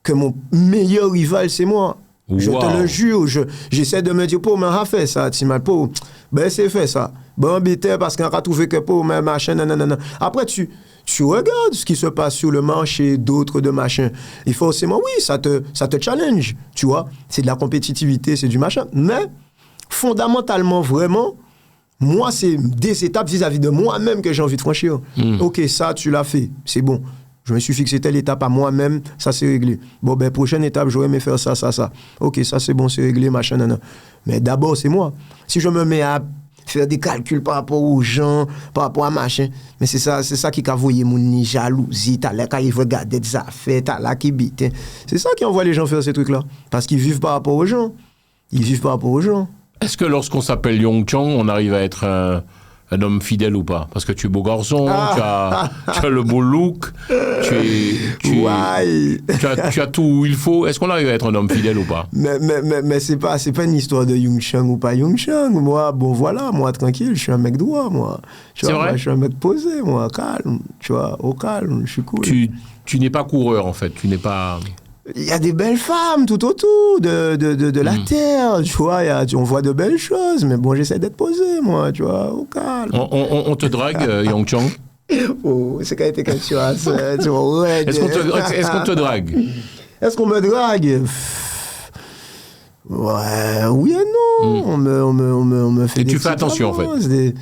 que mon meilleur rival, c'est moi. Wow. Je te le jure. J'essaie de me dire, mais on a fait ça, Timal, ben, c'est fait ça. Bon, bité, parce qu'on a trouvé que mais machin, nanana. Après, tu regardes ce qui se passe sur le marché d'autres de machin. Et forcément, oui, ça te challenge, tu vois. C'est de la compétitivité, c'est du machin. Mais, fondamentalement, vraiment, moi, c'est des étapes vis-à-vis de moi-même que j'ai envie de franchir. Ok, ça, tu l'as fait, c'est bon. Je me suis fixé telle étape à moi-même, ça c'est réglé. Bon, ben, prochaine étape, j'aurais aimé faire ça. Ok, ça c'est bon, c'est réglé, machin, nanana. Mais d'abord, c'est moi. Si je me mets à faire des calculs par rapport aux gens, par rapport à machin. Mais c'est ça qui a voyé mon ni jalousie, t'as là qui regarder des affaires, t'as là qui bite. C'est ça qui envoie les gens faire ces trucs-là. Parce qu'ils vivent par rapport aux gens. Est-ce que lorsqu'on s'appelle Yong Chong, on arrive à être un homme fidèle ou pas? Parce que tu es beau garçon, tu as le beau look, tu as tout où il faut. Est-ce qu'on arrive à être un homme fidèle ou pas? Mais c'est pas une histoire de Yung Chang ou pas Yung Chang. Moi, moi tranquille, je suis un mec droit, moi. C'est vrai? Moi, je suis un mec posé, moi, calme, tu vois, au calme, je suis cool. Tu n'es pas coureur, en fait, tu n'es pas... Il y a des belles femmes tout autour de la terre, tu vois, on voit de belles choses, mais bon, j'essaie d'être posé, moi, tu vois, au calme. On te drague, Yong Chong? Oh, c'est quand même quelque chose, tu vois, ouais. Est-ce qu'on te drague? Est-ce qu'on me drague? Ouais, oui et non, on me fait et des tu fais attention, en fait.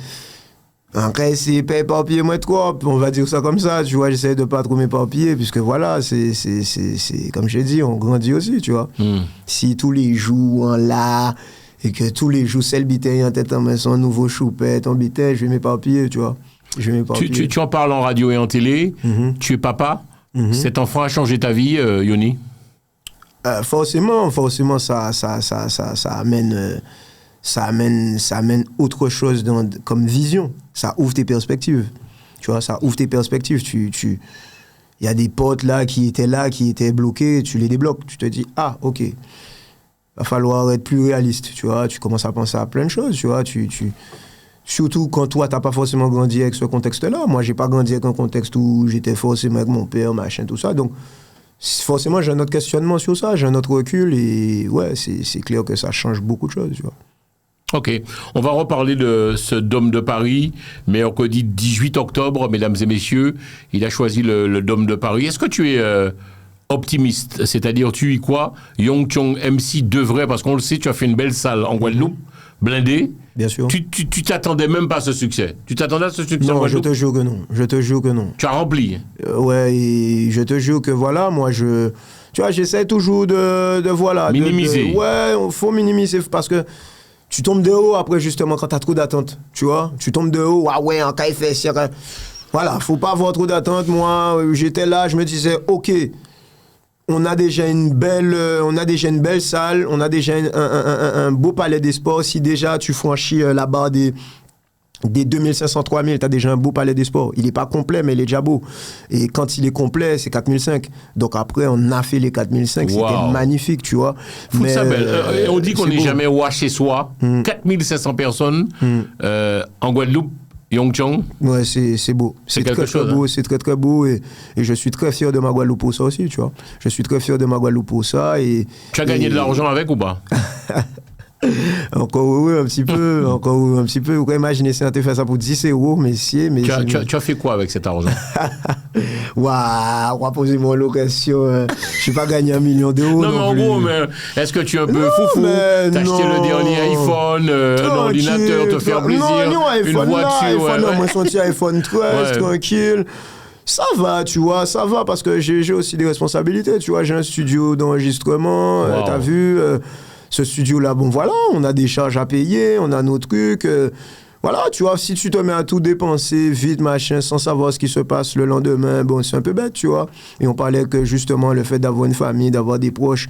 Après, c'est pas éparpillé moi trop, on va dire ça comme ça, tu vois, j'essaie de pas trop m'éparpiller, puisque voilà, c'est comme j'ai dit, on grandit aussi, tu vois. Si tous les jours, on l'a, et que tous les jours, c'est le bité en tête en main, son nouveau choupette, ton bité, je vais m'éparpiller, tu vois. Tu en parles en radio et en télé, tu es papa, cet enfant a changé ta vie, Yoni? Forcément, ça amène... Ça amène autre chose comme vision. Ça ouvre tes perspectives. Tu vois, ça ouvre tes perspectives. Il y a des potes là, qui étaient bloqués, tu les débloques. Tu te dis, ah, ok, va falloir être plus réaliste. Tu vois, tu commences à penser à plein de choses. Tu vois, surtout quand toi, t'as pas forcément grandi avec ce contexte-là. Moi, j'ai pas grandi avec un contexte où j'étais forcément avec mon père, machin, tout ça. Donc, forcément, j'ai un autre questionnement sur ça, j'ai un autre recul. Et ouais, c'est clair que ça change beaucoup de choses, tu vois. Ok, on va reparler de ce Dôme de Paris, mercredi 18 octobre, mesdames et messieurs, il a choisi le Dôme de Paris. Est-ce que tu es optimiste, c'est-à-dire tu y crois? Yong Chong MC devrait, parce qu'on le sait, tu as fait une belle salle en Guadeloupe, blindée. Bien sûr. Tu t'attendais même pas à ce succès? Tu t'attendais à ce succès en Guadeloupe? Non, je te jure que non. Tu as rempli? Ouais, et je te jure que voilà, moi tu vois, j'essaie toujours de voilà. Minimiser. Ouais, il faut minimiser parce que tu tombes de haut après, justement, quand tu as trop d'attentes. Tu vois, tu tombes de haut, ah ouais, en cas il fait. Voilà, faut pas avoir trop d'attentes. Moi, j'étais là, je me disais, ok, on a déjà une belle salle, on a déjà un beau palais des sports. Si déjà tu franchis la barre des 2500, 3000, tu as déjà un beau palais des sports. Il n'est pas complet, mais il est déjà beau. Et quand il est complet, c'est 4005. Donc après, on a fait les 4005. Wow. C'était magnifique, tu vois. Mais on dit qu'on n'est jamais roi chez soi. 4500 personnes en Guadeloupe. Yong Chong. Ouais, c'est beau. C'est très, très beau. C'est très, très beau. Et je suis très fier de ma Guadeloupe pour ça aussi, tu vois. Je suis très fier de ma Guadeloupe pour ça. Tu as gagné de l'argent avec ou pas? Encore oui, un petit peu. Vous pouvez imaginer si on te fait ça pour 10 €, messieurs. Tu as fait quoi avec cet argent? Waouh, on va poser mon location. Je ne suis pas gagné 1 million d'euros. Non, mais en gros, est-ce que tu es un peu foufou? T'as acheté le dernier iPhone, un ordinateur, te faire plaisir, une voiture. Non, moi, je suis iPhone 13, tranquille. Ça va, tu vois, ça va, parce que j'ai aussi des responsabilités, tu vois. J'ai un studio d'enregistrement, t'as vu ce studio-là, bon voilà, on a des charges à payer, on a nos trucs. Voilà, tu vois, si tu te mets à tout dépenser vite, machin, sans savoir ce qui se passe le lendemain, bon, c'est un peu bête, tu vois. Et on parlait que justement, le fait d'avoir une famille, d'avoir des proches,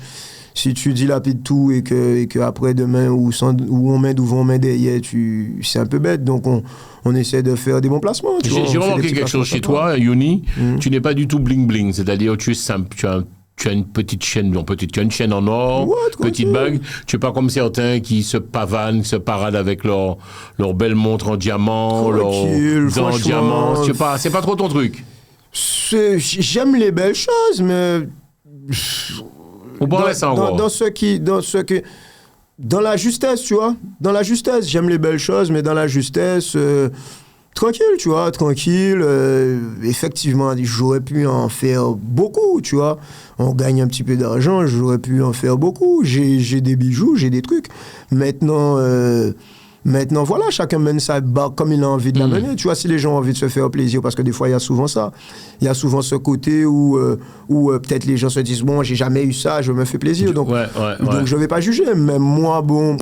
si tu dilapides tout et que après demain, où on met devant, on met derrière, c'est un peu bête. Donc on essaie de faire des bons placements. J'ai remarqué quelque chose chez toi, Yoni, tu n'es pas du tout bling-bling, c'est-à-dire tu es simple, tu as une petite chaîne, tu as une chaîne en or, petite bague. Tu n'es pas comme certains qui se pavanent, se paradent avec leur belle montre en diamant, leur dents en diamant. C'est pas trop ton truc. J'aime les belles choses, mais dans la justesse, tu vois. Dans la justesse, j'aime les belles choses, mais dans la justesse. Tranquille, tu vois, tranquille. Effectivement, j'aurais pu en faire beaucoup, tu vois. On gagne un petit peu d'argent, j'aurais pu en faire beaucoup. J'ai des bijoux, j'ai des trucs. Maintenant, Maintenant, voilà, chacun mène sa barque comme il a envie de la mener. Tu vois, si les gens ont envie de se faire plaisir, parce que des fois, il y a souvent ça. Il y a souvent ce côté où peut-être les gens se disent, bon, j'ai jamais eu ça, je me fais plaisir. Donc, je vais pas juger. Même moi, bon,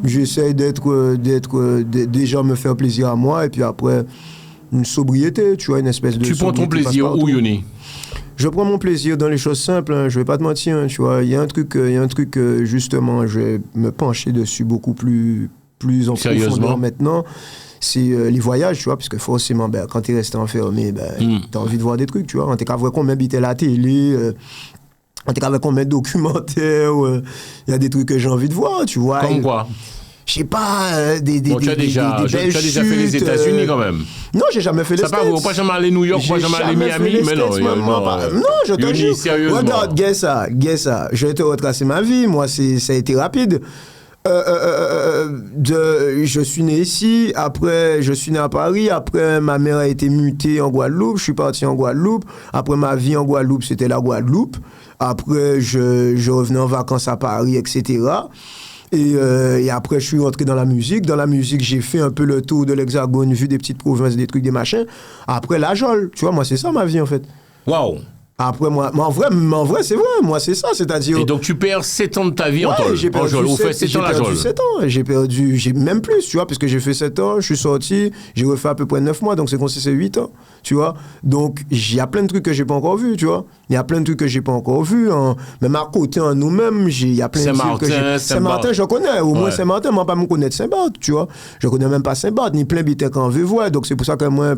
j'essaie déjà me faire plaisir à moi, et puis après, une sobriété, tu vois, une espèce de... Tu prends ton plaisir où, Yoni? Je prends mon plaisir dans les choses simples, hein, je vais pas te mentir, hein, tu vois. Il y a un truc, justement, je vais me pencher dessus beaucoup plus en profondeur maintenant. C'est les voyages, tu vois, parce que forcément, quand tu es resté enfermé, tu as envie de voir des trucs, tu vois. On t'es qu'à voir qu'on m'invite à la télé, on t'est qu'à voir qu'on met documentaire, il y a des trucs que j'ai envie de voir, tu vois. Comme quoi? Je sais pas, tu as déjà fait les États-Unis quand même. Non, j'ai jamais fait les States. On pas jamais aller New York, pas jamais aller Miami, mais non. Non, je te jure. Regarde, guess ça. Je vais te retracer ma vie. Moi, ça a été rapide. Je suis né ici, après je suis né à Paris, après ma mère a été mutée en Guadeloupe, je suis parti en Guadeloupe, après ma vie en Guadeloupe c'était la Guadeloupe, après je revenais en vacances à Paris, etc. Et après, je suis rentré dans la musique. Dans la musique, j'ai fait un peu le tour de l'Hexagone, vu des petites provinces, des trucs, des machins. Après, la Jole. Tu vois, moi, c'est ça ma vie, en fait. Waouh! Après, moi, en vrai, c'est vrai. Moi, c'est ça, c'est-à-dire... Et donc, tu perds 7 ans de ta vie en Jole. J'ai perdu 7 ans. J'ai même plus, tu vois, parce que j'ai fait 7 ans, je suis sorti, j'ai refait à peu près 9 mois, donc c'est 8 ans, tu vois. Donc, il y a plein de trucs que j'ai pas encore vus, tu vois. Il y a plein de trucs que j'ai pas encore vus. Même à côté, en nous-mêmes, il y a plein de trucs que j'ai... Saint-Martin, je connais. Au moins, Saint-Martin, moi, pas me connaître Saint-Barth, tu vois. Je connais même pas Saint-Barth, ni plein bité qu'on veut voir. Donc, c'est pour ça que moi...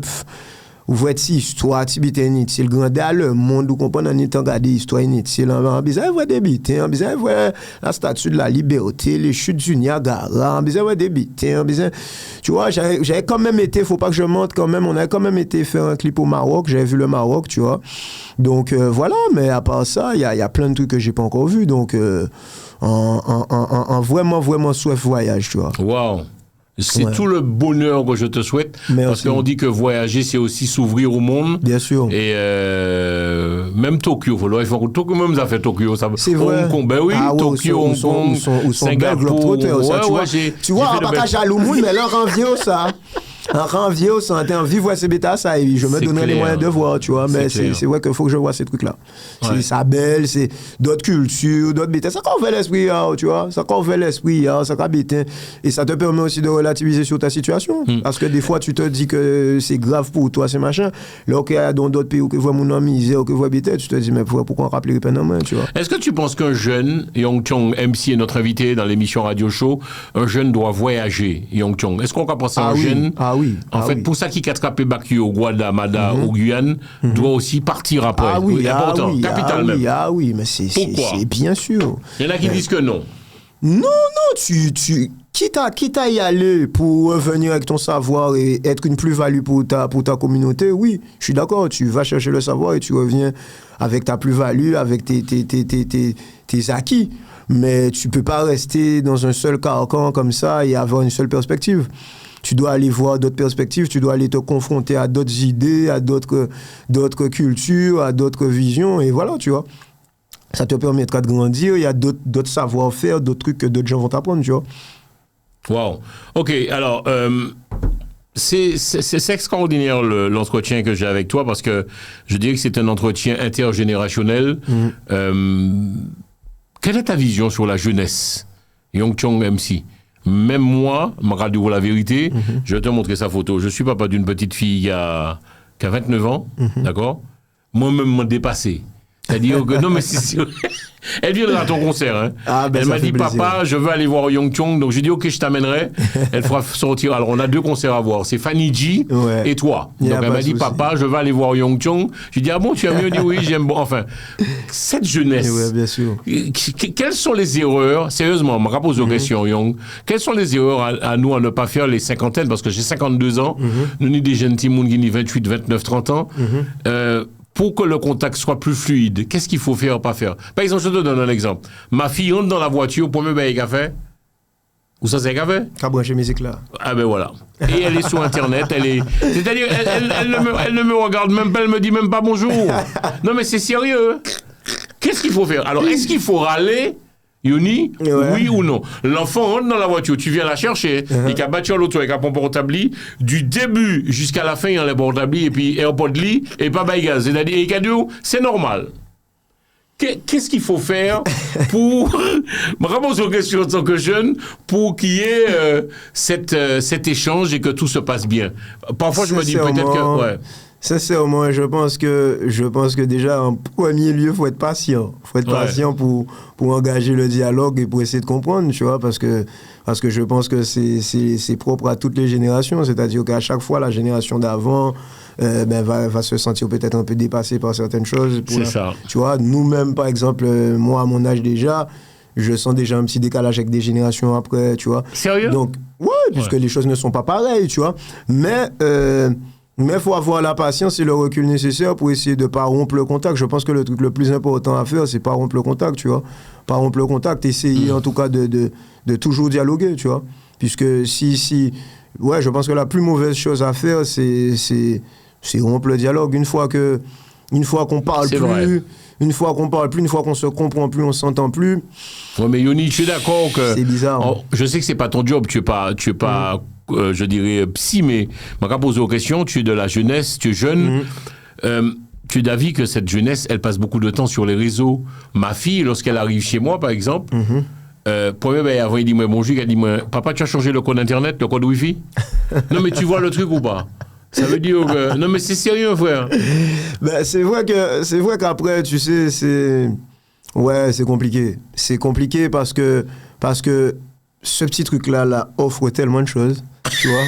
Vous voyez si histoire tibétaine, c'est le grand le monde où comprend en étant regardé histoire initiale, on besoin voir des bitins, on besoin voir la statue de la liberté, les chutes du Niagara, on besoin voir des bitins, on besoin... Tu vois, j'avais quand même été, faut pas que je monte quand même, on avait quand même été faire un clip au Maroc, j'avais vu le Maroc, tu vois. Donc voilà, mais à part ça, il y a plein de trucs que j'ai pas encore vu, donc en vraiment soif voyage, tu vois. Wow. C'est tout le bonheur que je te souhaite. Merci. Parce qu'on dit que voyager, c'est aussi s'ouvrir au monde. Bien sûr. Et même Tokyo, Tokyo même ça fait Tokyo. C'est vrai. Hong Kong, ben oui, Tokyo, Hong Kong, Singapour. Tu vois, on va pas jaloux, mais leur envie ça. En envie ça, t'es envie de voir ces bêtas, ça, et je me donnerai les moyens de voir, tu vois, mais c'est vrai qu'il faut que je vois ces trucs-là. C'est ça belle, c'est d'autres cultures, d'autres bêtas, ça convainc l'esprit, tu vois, ça convainc l'esprit, ça convainc, et ça te permet aussi de relativiser sur ta situation, parce que des fois, tu te dis que c'est grave pour toi, ces machins, là, qu'il y a dans d'autres pays où tu vois mon misère, ou que tu vois bêta, tu te dis, mais pourquoi on rappelle les peines en main, tu vois. Est-ce que tu penses qu'un jeune, Yong Chong MC est notre invité dans l'émission Radio Show, un jeune doit voyager, Yong Chong? Est-ce qu'on peut penser à un jeune? Oui. En fait, pour ça qui a attrapé Baki au Guadamada ou Guyane, doit aussi partir après. Important, capital même. Oui, mais c'est bien sûr. Il y en a qui disent que non. Non, quitte à y aller pour revenir avec ton savoir et être une plus-value pour ta communauté, oui, je suis d'accord, tu vas chercher le savoir et tu reviens avec ta plus-value, avec tes acquis. Mais tu peux pas rester dans un seul carcan comme ça et avoir une seule perspective. Tu dois aller voir d'autres perspectives, tu dois aller te confronter à d'autres idées, à d'autres cultures, à d'autres visions, et voilà, tu vois. Ça te permettra de grandir, il y a d'autres savoir-faire, d'autres trucs que d'autres gens vont t'apprendre, tu vois. Wow. OK, alors, c'est extraordinaire l'entretien que j'ai avec toi, parce que je dirais que c'est un entretien intergénérationnel. Quelle est ta vision sur la jeunesse, Yong Chong MC? Même moi, ma dire la vérité, je vais te montrer sa photo. Je suis papa d'une petite fille qui a 29 ans, d'accord? Moi-même, m'a dépassé. C'est-à-dire que, non, mais c'est elle viendra à ton concert, hein. Elle m'a dit, papa, je veux aller voir Yong Chong. Donc, j'ai dit, OK, je t'amènerai. Elle fera sortir. Alors, on a 2 concerts à voir. C'est Fanny G et toi. Donc, elle m'a dit, papa, je veux aller voir Yong Chong. J'ai dit, ah bon, tu as mieux dit oui, j'aime bon. Enfin, cette jeunesse. Oui, bien sûr. Quelles sont les erreurs, sérieusement, je me repose aux questions, Yong. Quelles sont les erreurs à nous à ne pas faire les cinquantaines? Parce que j'ai 52 ans. Nous, sommes des jeunes timouns qui ont 28, 29, 30 ans. Pour que le contact soit plus fluide, qu'est-ce qu'il faut faire ou pas faire? Par exemple, je te donne un exemple. Ma fille entre dans la voiture pour me payer café. Où ça, c'est café? Qu'a branché musique là. Ah ben voilà. Et elle est sur Internet, c'est-à-dire, elle ne me regarde même pas, elle me dit même pas bonjour. Non mais c'est sérieux. Qu'est-ce qu'il faut faire? Alors, est-ce qu'il faut râler? Yoni, Ouais. oui ou non? L'enfant rentre dans la voiture, tu viens la chercher, il a battu l'auto avec un portable, du début jusqu'à la fin, il y a le portable, et puis AirPod, et pas baïgaz. C'est-à-dire, et cadeau, c'est normal. Qu'est-ce qu'il faut faire pour, vraiment sur question en tant que jeune, pour qu'il y ait cet échange et que tout se passe bien? Parfois, je me dis peut-être que... Ouais. Sincèrement, je pense que déjà, en premier lieu, faut être patient. Faut être patient pour engager le dialogue et pour essayer de comprendre, tu vois, parce que je pense que c'est propre à toutes les générations. C'est-à-dire qu'à chaque fois, la génération d'avant, va se sentir peut-être un peu dépassée par certaines choses. C'est ça. Tu vois, nous-mêmes, par exemple, moi, à mon âge déjà, je sens déjà un petit décalage avec des générations après, tu vois. Sérieux? Donc, puisque les choses ne sont pas pareilles, tu vois. Mais il faut avoir la patience et le recul nécessaire pour essayer de ne pas rompre le contact. Je pense que le truc le plus important à faire, c'est pas rompre le contact, tu vois. Pas rompre le contact, essayer en tout cas de toujours dialoguer, tu vois. Puisque je pense que la plus mauvaise chose à faire, c'est rompre le dialogue. Une fois qu'on parle plus, une fois qu'on se comprend plus, on s'entend plus. Ouais, mais Yoni, je suis d'accord que... C'est bizarre. Je sais que c'est pas ton job, tu es pas je dirais, psy, mais je vais poser aux questions, tu es de la jeunesse, tu es jeune. Tu es d'avis que cette jeunesse, elle passe beaucoup de temps sur les réseaux. Ma fille, lorsqu'elle arrive chez moi, par exemple, avant, il dit, moi, bonjour, elle dit, moi, papa, tu as changé le code Internet, le code Wi-Fi? Non, mais tu vois le truc ou pas? Ça veut dire que... Non, mais c'est sérieux, frère. C'est vrai qu'après, tu sais, c'est compliqué. C'est compliqué parce que ce petit truc-là offre tellement de choses, tu vois.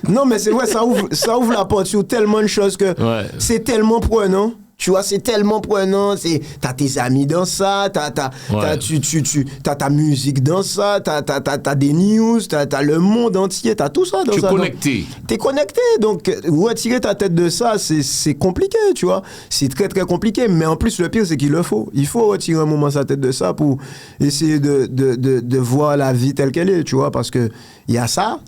Non, mais c'est vrai, ça ouvre la porte sur tellement de choses que c'est tellement prenant. Tu vois, c'est tellement prenant. T'as tes amis dans ça, t'as ta musique dans ça, t'as des news, t'as le monde entier, t'as tout ça dans ça. Tu es connecté. T'es connecté, donc retirer ta tête de ça, c'est compliqué, tu vois. C'est très très compliqué, mais en plus le pire c'est qu'il le faut. Il faut retirer un moment sa tête de ça pour essayer de voir la vie telle qu'elle est, tu vois, parce que il y a ça.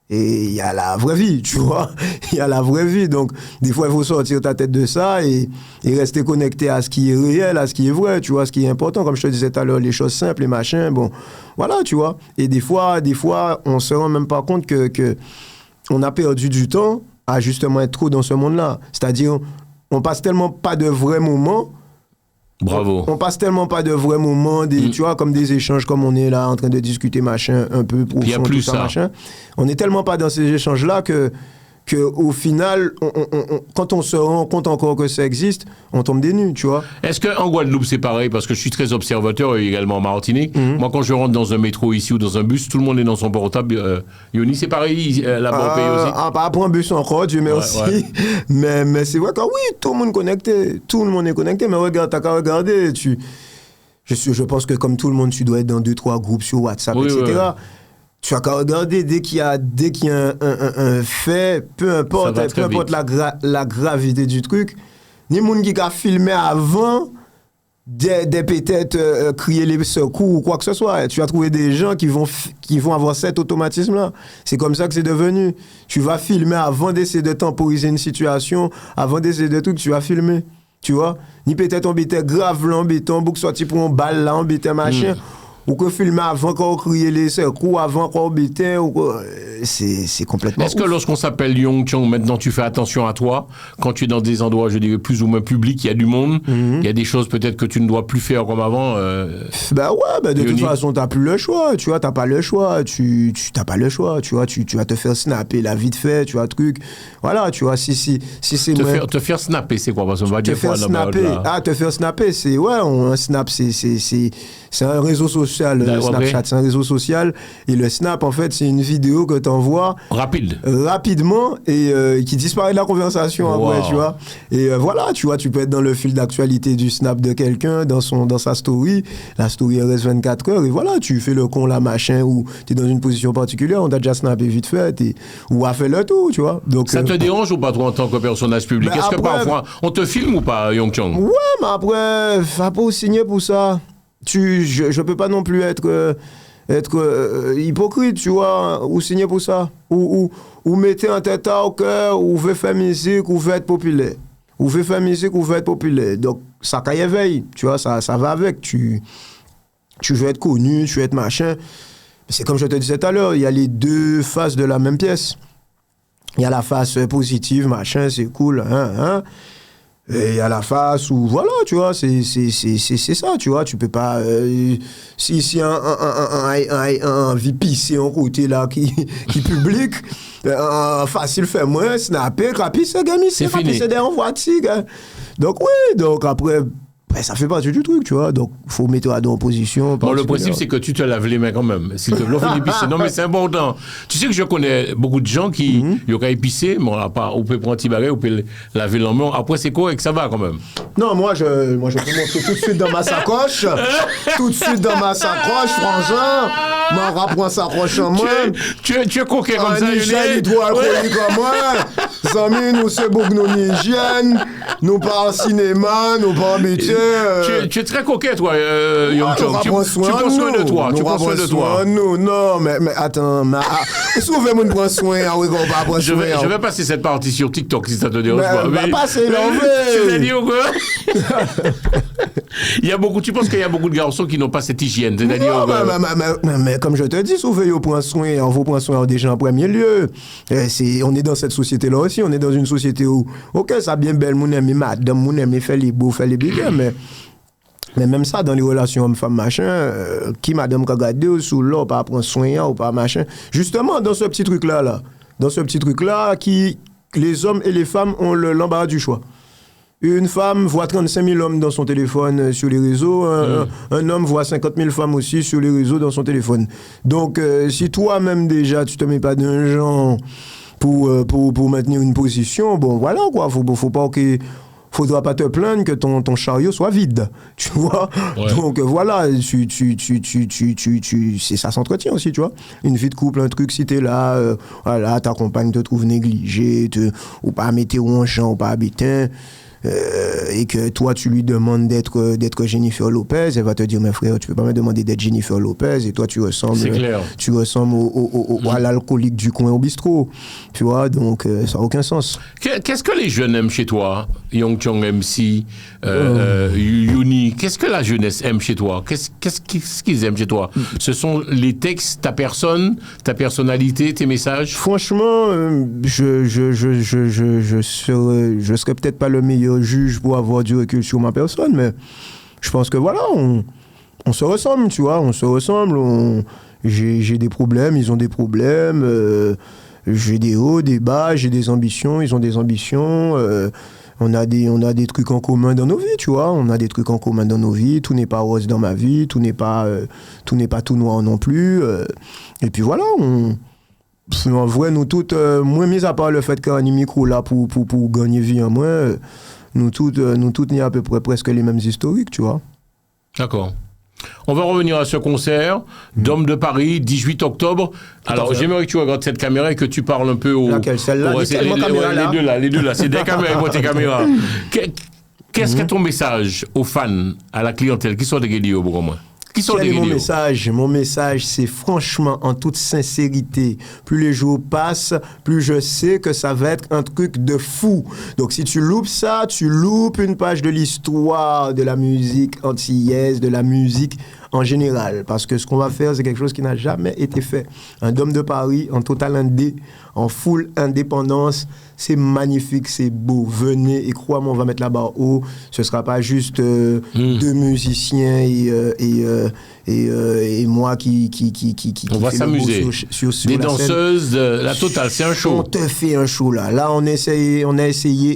Et il y a la vraie vie, tu vois. Il y a la vraie vie. Donc, des fois, il faut sortir ta tête de ça et rester connecté à ce qui est réel, à ce qui est vrai, tu vois, ce qui est important. Comme je te disais tout à l'heure, les choses simples, les machins, bon, voilà, tu vois. Et des fois, on se rend même pas compte que on a perdu du temps à justement être trop dans ce monde-là. C'est-à-dire, on passe tellement pas de vrais moments. Bravo. On passe tellement pas de vrais moments, tu vois, comme des échanges, comme on est là en train de discuter, machin, un peu profond, il y a plus tout ça, machin. On est tellement pas dans ces échanges-là que au final, quand on se rend compte encore que ça existe, on tombe des nues, tu vois. Est-ce qu'en Guadeloupe, c'est pareil? Parce que je suis très observateur et également en Martinique. Moi, quand je rentre dans un métro ici ou dans un bus, tout le monde est dans son portable. Yoni, c'est pareil là-bas au pays aussi? Pas pour un bus encore, Dieu merci. Ouais. Mais c'est vrai que oui, tout le monde est connecté. Tout le monde est connecté, mais regarde, t'as qu'à regarder. Je pense que comme tout le monde, tu dois être dans 2-3 groupes sur WhatsApp, etc. Ouais. Tu as qu'à regarder dès qu'il y a un fait, peu importe la gravité du truc, ni monde qui a filmé avant des peut-être crier les secours ou quoi que ce soit. Tu vas trouver des gens qui vont avoir cet automatisme-là. C'est comme ça que c'est devenu. Tu vas filmer avant d'essayer de temporiser une situation, avant d'essayer de trucs, tu vas filmer. Tu vois? Ni peut-être embêter grave l'embêtant, bouc sorti pour un balle là, embêter machin. Ou que filmer avant qu'on crie les secours, avant qu'on bêtait, c'est complètement. Est-ce que lorsqu'on s'appelle Yong Chong, maintenant tu fais attention à toi, quand tu es dans des endroits, je dirais, plus ou moins publics, il y a du monde, il y a des choses peut-être que tu ne dois plus faire comme avant de toute façon, t'as plus le choix, tu vois, t'as pas le choix, t'as pas le choix, tu vois, tu vas te faire snapper là vite fait, tu vois, truc. Voilà, tu vois, si c'est te faire snapper, c'est quoi? Parce qu'on va dire quoi te faire snapper, c'est, un snap, c'est un réseau social. Snapchat, c'est un réseau social. Et le snap, en fait, c'est une vidéo que tu envoies rapidement et qui disparaît de la conversation après, tu vois. Et voilà, tu vois, tu peux être dans le fil d'actualité du snap de quelqu'un, dans sa story. La story reste 24 heures et voilà, tu fais le con, la machin, ou tu es dans une position particulière, on t'a déjà snappé vite fait, ou a fait le tour, tu vois. Donc, ça te dérange ou pas, toi, en tant que personnage public? Est-ce que parfois, on te filme ou pas, Yong Chong? Ouais, mais après, va pas signer pour ça. Je peux pas non plus être hypocrite, tu vois, ou signer pour ça, ou mettez un tête au cœur, ou veut faire musique, ou veut être populaire, Donc, ça qu'à éveille, tu vois, ça va avec, tu veux être connu, tu veux être machin. C'est comme je te disais tout à l'heure, il y a les deux faces de la même pièce. Il y a la face positive, machin, c'est cool, Et il y a la face où, voilà, tu vois, c'est ça, tu vois, tu peux pas... si un VP, c'est un côté là qui public, facile fait moins, snapper, rapide, c'est gagné, c'est fini. C'est des envois-ti, gars. Donc oui, donc après... ça fait partie du truc, tu vois. Donc, il faut mettre en position. Bon, le principe, c'est que tu te laves les mains quand même. S'il te plaît, épicer. Non, mais c'est important. Tu sais que je connais beaucoup de gens qui, ils ont qu'à épicer, mais on peut prendre un petit bagage, on peut laver les mains. Après, c'est correct, ça va quand même. Non, moi, je peux montrer tout de suite dans ma sacoche. Tout de suite dans ma sacoche, frangin. M'en rapprends sacoche en moi. Tu es coquet comme ça, Michel, il doit alcoolique comme moi. Zami, nous, c'est beaucoup nos hygiène. Nous pas en cinéma, nous pas en métier. Tu es très coquet, toi, Young Chong. Tu prends soin de toi. Tu prends soin de toi. Non, mais attends. Souvent, on prend soin. Je vais passer cette partie sur TikTok si ça te dérange pas. Mais passer c'est-à-dire que... il y a beaucoup, tu penses qu'il y a beaucoup de garçons qui n'ont pas cette hygiène, c'est-à-dire... Mais comme je te dis, souvent, on prend soin, on vous prend soin déjà en premier lieu. On est dans cette société-là aussi. On est dans une société où, ok, ça bien belle, mon ami, madame, mon ami, fait les beaux, fait les bigas, mais même ça, dans les relations homme-femme, machin, qui madame a regardé sous l'eau, pas prendre soin ou pas machin. Justement, dans ce petit truc-là, les hommes et les femmes ont l'embarras du choix. Une femme voit 35 000 hommes dans son téléphone sur les réseaux, un homme voit 50 000 femmes aussi sur les réseaux dans son téléphone. Donc, si toi-même déjà, tu te mets pas d'un genre pour maintenir une position, bon, voilà, quoi, faut pas que... Faudra pas te plaindre que ton chariot soit vide, tu vois. Ouais. Donc voilà, ça s'entretient aussi, tu vois. Une vie de couple, un truc, si t'es là, voilà, ta compagne te trouve négligée, ou pas météo en champ, ou pas habitant, et que toi tu lui demandes d'être Jennifer Lopez, elle va te dire, mais frère, tu peux pas me demander d'être Jennifer Lopez, et toi tu ressembles à l'alcoolique du coin au bistrot, tu vois. Donc ça n'a aucun sens. Qu'est-ce que les jeunes aiment chez toi, Young Chong, MC, Yuni? Qu'est-ce que la jeunesse aime chez toi? Qu'est-ce qu'ils aiment chez toi? Ce sont les textes, ta personne, ta personnalité, tes messages? Franchement, je serais peut-être pas le meilleur juge pour avoir du recul sur ma personne, mais je pense que voilà, on se ressemble, tu vois, j'ai des problèmes, ils ont des problèmes, j'ai des hauts, des bas, j'ai des ambitions, ils ont des ambitions, on a des trucs en commun dans nos vies, tu vois, tout n'est pas rose dans ma vie, tout n'est pas tout noir non plus, et puis voilà, en vrai, nous toutes, moins mis à part le fait qu'on a un micro là pour gagner vie en moins, nous toutes, il y a à peu près presque les mêmes historiques, tu vois. D'accord. On va revenir à ce concert, Dôme de Paris, 18 octobre. Alors, j'aimerais que tu regardes cette caméra et que tu parles un peu au... Laquelle, celle-là, les deux là, c'est des caméras, tes caméras. Qu'est-ce que ton message aux fans, à la clientèle, qui sont des guédilles pour moi? Quel est mon message? Mon message, c'est franchement, en toute sincérité, plus les jours passent, plus je sais que ça va être un truc de fou. Donc si tu loupes ça, tu loupes une page de l'histoire de la musique antillaise, de la musique en général. Parce que ce qu'on va faire, c'est quelque chose qui n'a jamais été fait. Un Dôme de Paris en total indé, en full indépendance, c'est magnifique, c'est beau. Venez et crois-moi, on va mettre la barre haut. Ce ne sera pas juste deux musiciens et moi qui on va s'amuser. Sur des la danseuses, scène. la totale, c'est un show. On te fait un show là. Là, on a essayé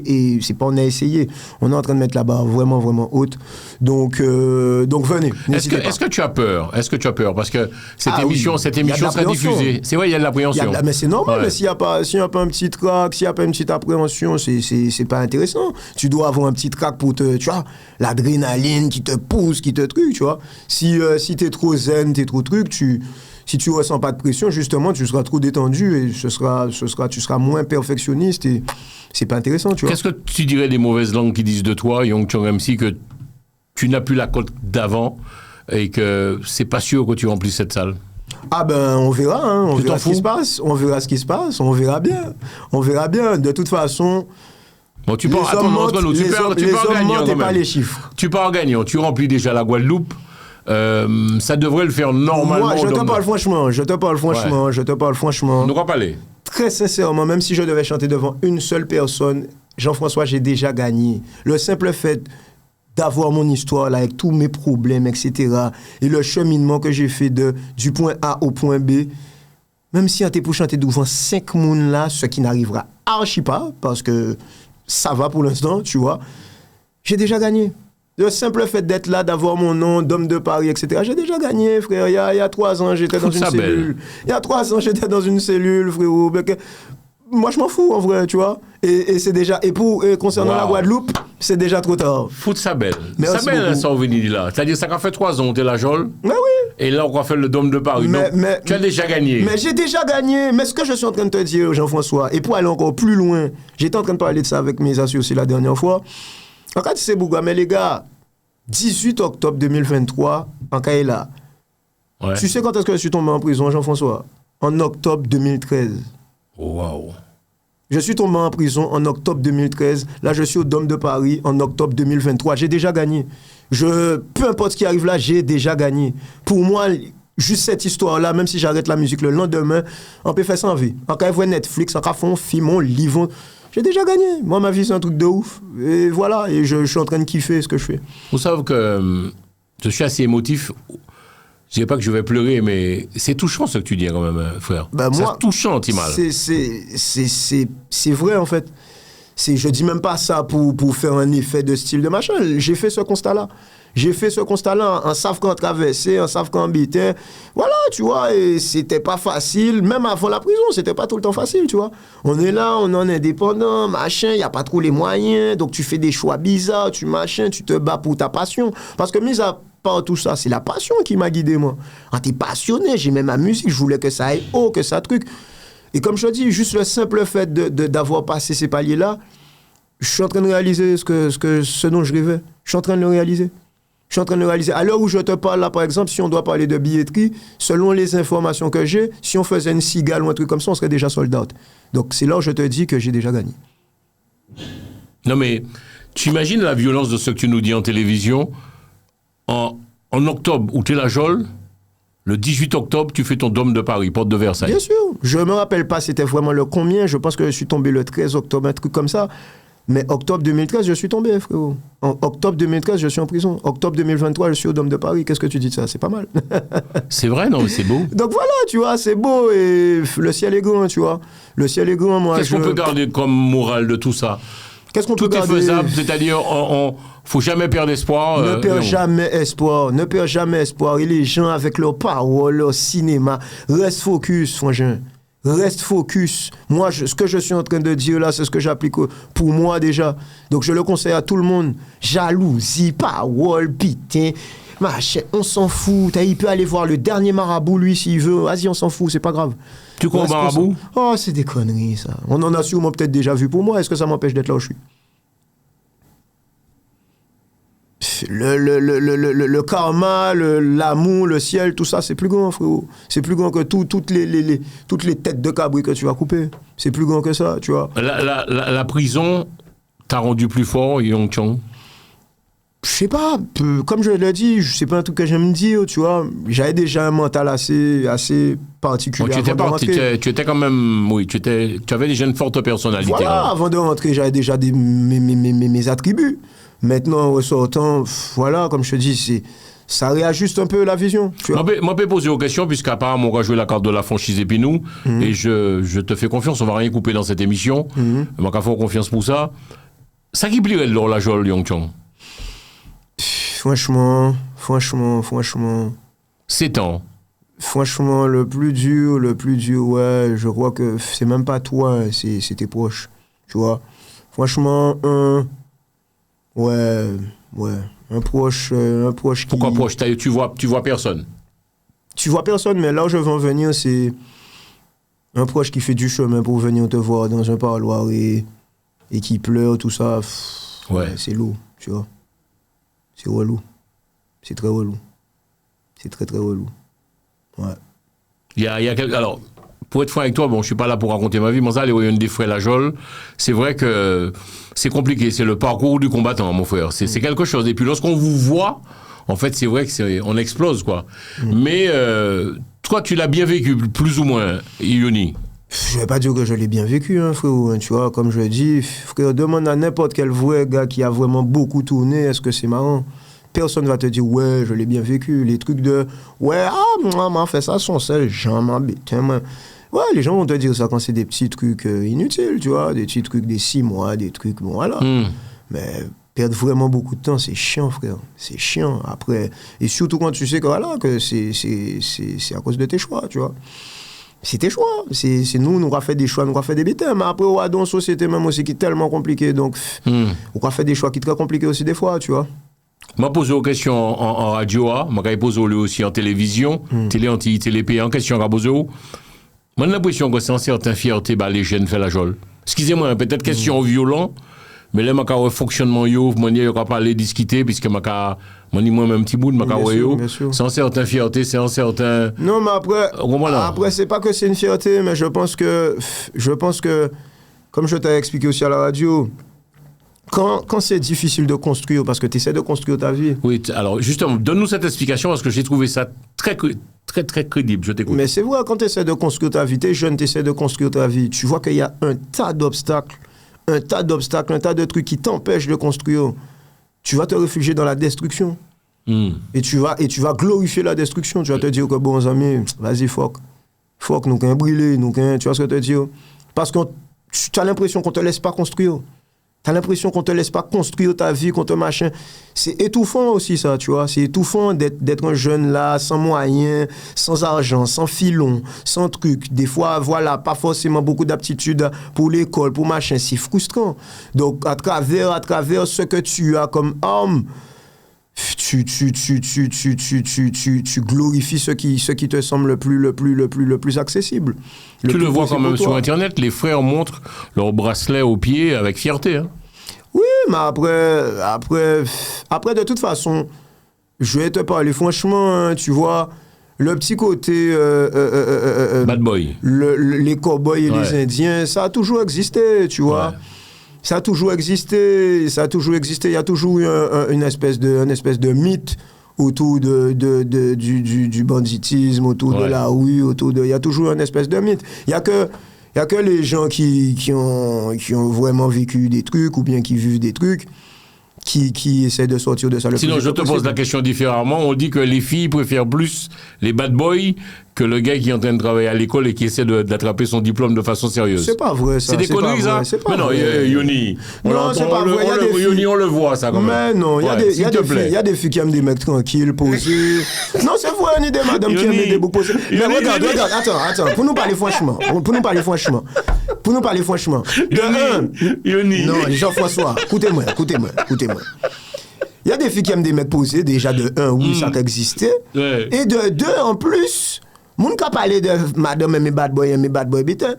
et c'est pas on a essayé. On est en train de mettre la barre vraiment, vraiment haute. Donc venez. Est-ce que tu as peur? Parce que cette émission sera diffusée. C'est vrai, il y a de l'appréhension. Mais c'est normal. Ouais. Mais s'il n'y a pas un petit trac, s'il n'y a pas une petite appréhension, c'est pas intéressant. Tu dois avoir un petit trac pour tu vois, l'adrénaline qui te pousse, qui te truc, tu vois. Si t'es trop zen, t'es trop truc, si tu ressens pas de pression, justement, tu seras trop détendu et tu seras moins perfectionniste et c'est pas intéressant, tu vois. Qu'est-ce que tu dirais des mauvaises langues qui disent de toi, Young Chong MC, que tu n'as plus la cote d'avant et que c'est pas sûr que tu remplisses cette salle? Ah ben, on verra, on verra ce qui se passe, on verra bien. De toute façon... Bon, tu pars en gagnant quand même. Pas les chiffres. Tu pars en gagnant, tu remplis déjà la Guadeloupe. ça devrait le faire normalement. Moi, je te parle franchement. Nous va parler. Très sincèrement, même si je devais chanter devant une seule personne, Jean-François, j'ai déjà gagné. Le simple fait d'avoir mon histoire là, avec tous mes problèmes, etc., et le cheminement que j'ai fait du point A au point B, même si on était pour chanter devant 5 mounes là, ce qui n'arrivera archi pas, parce que ça va pour l'instant, tu vois, j'ai déjà gagné. Le simple fait d'être là, d'avoir mon nom d'homme de Paris, etc., j'ai déjà gagné, frère. Il y a 3 ans, j'étais dans une cellule. Il y a 3 ans, j'étais dans une cellule, frérot. Moi, je m'en fous, en vrai, tu vois. Et c'est déjà... Et concernant la Guadeloupe, c'est déjà trop tard. Fout Sabel. Sabel, ça venu là. C'est-à-dire, ça a fait 3 ans, t'es la Jole. Mais oui. Et là, on va faire le Dôme de Paris. Mais tu as déjà gagné. Mais j'ai déjà gagné. Mais ce que je suis en train de te dire, Jean-François, et pour aller encore plus loin, j'étais en train de parler de ça avec mes associés la dernière fois. En cas, c'est Bouga, mais les gars, 18 octobre 2023, en Kaila. Ouais. Tu sais quand est-ce que je suis tombé en prison, Jean-François? En octobre 2013. Waouh. Je suis tombé en prison en octobre 2013. Là, je suis au Dôme de Paris en octobre 2023. J'ai déjà gagné. Peu importe ce qui arrive là, j'ai déjà gagné. Pour moi, juste cette histoire-là, même si j'arrête la musique le lendemain, on peut faire ça en vie. En cas de Netflix, en cas de faire un film, un livre, j'ai déjà gagné. Moi, ma vie, c'est un truc de ouf. Et voilà, et je suis en train de kiffer ce que je fais. Vous savez que je suis assez émotif. Je ne dis pas que je vais pleurer, mais c'est touchant ce que tu dis quand même, frère. Ben c'est moi, touchant, Timal. C'est vrai, en fait. Je dis même pas ça pour faire un effet de style de machin. J'ai fait ce constat-là. En savent qu'on traversait, en savent qu'on habitait. Voilà, tu vois, et c'était pas facile. Même avant la prison, c'était pas tout le temps facile, tu vois. On est là, on est indépendant, machin, il n'y a pas trop les moyens. Donc tu fais des choix bizarres, tu te bats pour ta passion. Parce que mis à part tout ça, c'est la passion qui m'a guidé, moi. Quand t'es passionné, j'aimais ma musique, je voulais que ça aille haut, que ça truc. Et comme je te dis, juste le simple fait d'avoir passé ces paliers-là, je suis en train de réaliser ce dont je rêvais. Je suis en train de le réaliser. À l'heure où je te parle là, par exemple, si on doit parler de billetterie, selon les informations que j'ai, si on faisait une cigale ou un truc comme ça, on serait déjà sold out. Donc c'est là où je te dis que j'ai déjà gagné. Non mais, tu imagines la violence de ce que tu nous dis en télévision, en octobre, où tu es la Jole, le 18 octobre, tu fais ton Dôme de Paris, porte de Versailles. Bien sûr. Je me rappelle pas c'était vraiment le combien, je pense que je suis tombé le 13 octobre, un truc comme ça. Mais octobre 2013, je suis tombé, frérot. En octobre 2013, je suis en prison. Octobre 2023, je suis au Dôme de Paris. Qu'est-ce que tu dis de ça? C'est pas mal. C'est vrai, non, mais c'est beau. Donc voilà, tu vois, c'est beau et le ciel est grand, tu vois. Le ciel est grand, moi. Qu'est-ce qu'on peut garder comme morale de tout ça? Qu'est-ce qu'on peut garder? Tout est faisable, c'est-à-dire, faut jamais perdre espoir. Ne perds jamais espoir. Et les gens, avec leurs paroles, leur cinéma, restent focus, frangin. Reste focus. Moi, ce que je suis en train de dire là, c'est ce que j'applique pour moi déjà. Donc, je le conseille à tout le monde. Jalousie, parole, putain, machin, on s'en fout. Il peut aller voir le dernier marabout, lui, s'il veut. Vas-y, on s'en fout, c'est pas grave. Tu crois au marabout? Oh, c'est des conneries, ça. On en a sûrement peut-être déjà vu pour moi. Est-ce que ça m'empêche d'être là où je suis? Le karma, l'amour, le ciel, tout ça, c'est plus grand, frérot. C'est plus grand que toutes les têtes de cabri que tu vas couper. C'est plus grand que ça, tu vois. La prison t'a rendu plus fort, Yong Chong? Je sais pas, comme je l'ai dit, c'est pas un truc que j'aime dire, tu vois. J'avais déjà un mental assez particulier. Bon, tu étais quand même, oui, tu avais déjà une forte personnalité. Voilà, avant de rentrer, j'avais déjà mes attributs. Maintenant, en ressortant, voilà, comme je te dis, ça réajuste un peu la vision. Moi, je peux poser une question, puisqu'apparemment, on va jouer la carte de la franchise Epinou, et je te fais confiance, on va rien couper dans cette émission. Moi, je fais confiance pour ça. Ça qui plairait de la Jole, Yong Chong? Franchement. 7 ans. Franchement, le plus dur, ouais, je crois que c'est même pas toi, c'est tes proches, tu vois. Franchement, Ouais, un proche qui... Pourquoi proche? Tu vois personne? Tu vois personne, mais là où je veux en venir, c'est un proche qui fait du chemin pour venir te voir dans un parloir et qui pleure, tout ça. Ouais. C'est lourd, tu vois. C'est relou. C'est très relou. C'est très, très relou. Ouais. Il y a quelques... Alors, pour être franc avec toi, bon, je suis pas là pour raconter ma vie, mais ça, les Royaumes des frères Lajol, c'est vrai que c'est compliqué. C'est le parcours du combattant, mon frère. C'est quelque chose. Et puis, lorsqu'on vous voit, en fait, c'est vrai on explose, quoi. Mais toi, tu l'as bien vécu, plus ou moins, Yoni. Je vais pas dire que je l'ai bien vécu, hein, frérot. Hein, tu vois, comme je dis, frère, demande à n'importe quel vrai gars qui a vraiment beaucoup tourné, est-ce que c'est marrant? Personne va te dire, ouais, je l'ai bien vécu. Les trucs de, ouais, moi, m'a fait ça, son seul, jamais embêté, moi. Ouais, les gens vont te dire ça quand c'est des petits trucs inutiles, tu vois, des petits trucs des 6 mois, des trucs, bon, voilà. Mais perdre vraiment beaucoup de temps, c'est chiant, frère. C'est chiant. Après, et surtout quand tu sais que, voilà, que c'est à cause de tes choix, tu vois. C'est tes choix. C'est nous avons fait des choix, nous avons fait des bêtises. Mais après, on a dans une société même aussi qui est tellement compliquée. Donc, on a fait des choix qui sont très compliqués aussi des fois, tu vois. M'a posé une question en radio, m'a posé aussi en télévision, télé anti-télé payant, question à poser. Moi, j'ai l'impression que c'est en certaine fierté, les jeunes font la jole. Excusez-moi, peut-être question violente, mais là, je un fonctionnement, je ne vais pas les discuter, puisque je moi-même petit bout de c'est en certaine fierté, c'est en certain. Non, mais après, c'est pas que c'est une fierté, mais je pense que, comme je t'ai expliqué aussi à la radio, quand c'est difficile de construire, parce que tu essaies de construire ta vie. Oui, alors justement, donne-nous cette explication, parce que j'ai trouvé ça très crédible, je t'écoute. Mais c'est vrai, quand tu essaies de construire ta vie, t'es jeune, tu essaies de construire ta vie, tu vois qu'il y a un tas d'obstacles, un tas de trucs qui t'empêchent de construire. Tu vas te réfugier dans la destruction. Et tu vas glorifier la destruction. Tu vas te dire que, bon, amis, vas-y, fuck, nous qu'un brûler, tu vois ce que je te dis. Parce que tu as l'impression qu'on te laisse pas construire. T'as l'impression qu'on te laisse pas construire ta vie, qu'on te machin. C'est étouffant aussi, ça, tu vois. C'est étouffant d'être un jeune là, sans moyens, sans argent, sans filon, sans truc. Des fois, voilà, pas forcément beaucoup d'aptitudes pour l'école, pour machin. C'est frustrant. Donc, à travers ce que tu as comme arme, tu glorifies ce qui te semble le plus accessible. Tu le vois quand même sur Internet, les frères montrent leur bracelet au pied avec fierté. Hein. Oui, mais après, de toute façon, je vais te parler franchement, hein, tu vois, le petit côté... Bad boy. Les cow-boys et les Indiens, ça a toujours existé, tu vois. Ouais. Ça a toujours existé. Il y a toujours eu une espèce de mythe autour du banditisme, autour de la rue, il y a toujours une espèce de mythe. Il y a que les gens qui ont vraiment vécu des trucs ou bien qui vivent des trucs qui essaient de sortir de ça. Sinon, je te pose la question différemment. On dit que les filles préfèrent plus les bad boys que le gars qui est en train de travailler à l'école et qui essaie d'attraper son diplôme de façon sérieuse. C'est pas vrai, ça. C'est des conneries, ça. Mais non, Yoni. Non, c'est pas vrai. Yoni, on le voit, ça, quand même. Mais non, il y a des filles qui aiment des mecs tranquilles, posés. Non, c'est vrai, il y a des madames qui aiment des boucs posés. Mais regarde, attends, pour nous parler franchement. Yoni. Non, Jean-François, écoutez-moi. Il y a des filles qui aiment des mecs posés, déjà de 1, oui, ça existait. Ouais. Et de 2, en plus, moun ka parler de madame et mes bad boys, putain.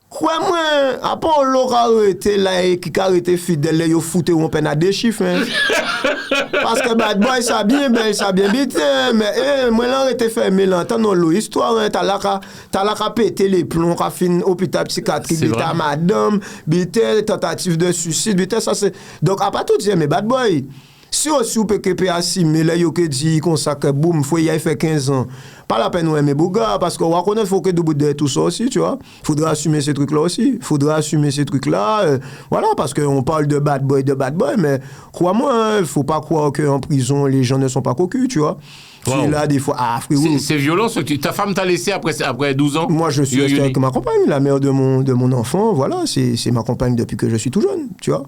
Crois-moi, après on l'aura arrêté là et qui a arrêté fidèle, yo fouté ou on peine à des chiffres. Hein. Parce que bad boy, ça bien belle, ça bien putain. Mais moi là, arrêté fermé là, t'as non l'histoire, hein, t'as là qu'à péter les plombs, qu'à fin hôpital psychiatrique, putain, madame, putain, tentative de suicide, putain, ça c'est. Donc, à pas tout dire, mais bad boy. Si aussi ou peut que assimiler là yo que dit comme ça que boum faut y fait 15 ans pas la peine ou aimer bouga parce qu'on reconnaît faut que debout de tout ça aussi tu vois faudra assumer ces trucs là aussi voilà parce que on parle de bad boy mais crois-moi faut pas croire que en prison les gens ne sont pas cocus tu vois. Wow. Là des fois c'est violent ce que ta femme t'a laissé après 12 ans. Moi je suis resté avec ma compagne la mère de mon enfant voilà c'est ma compagne depuis que je suis tout jeune tu vois.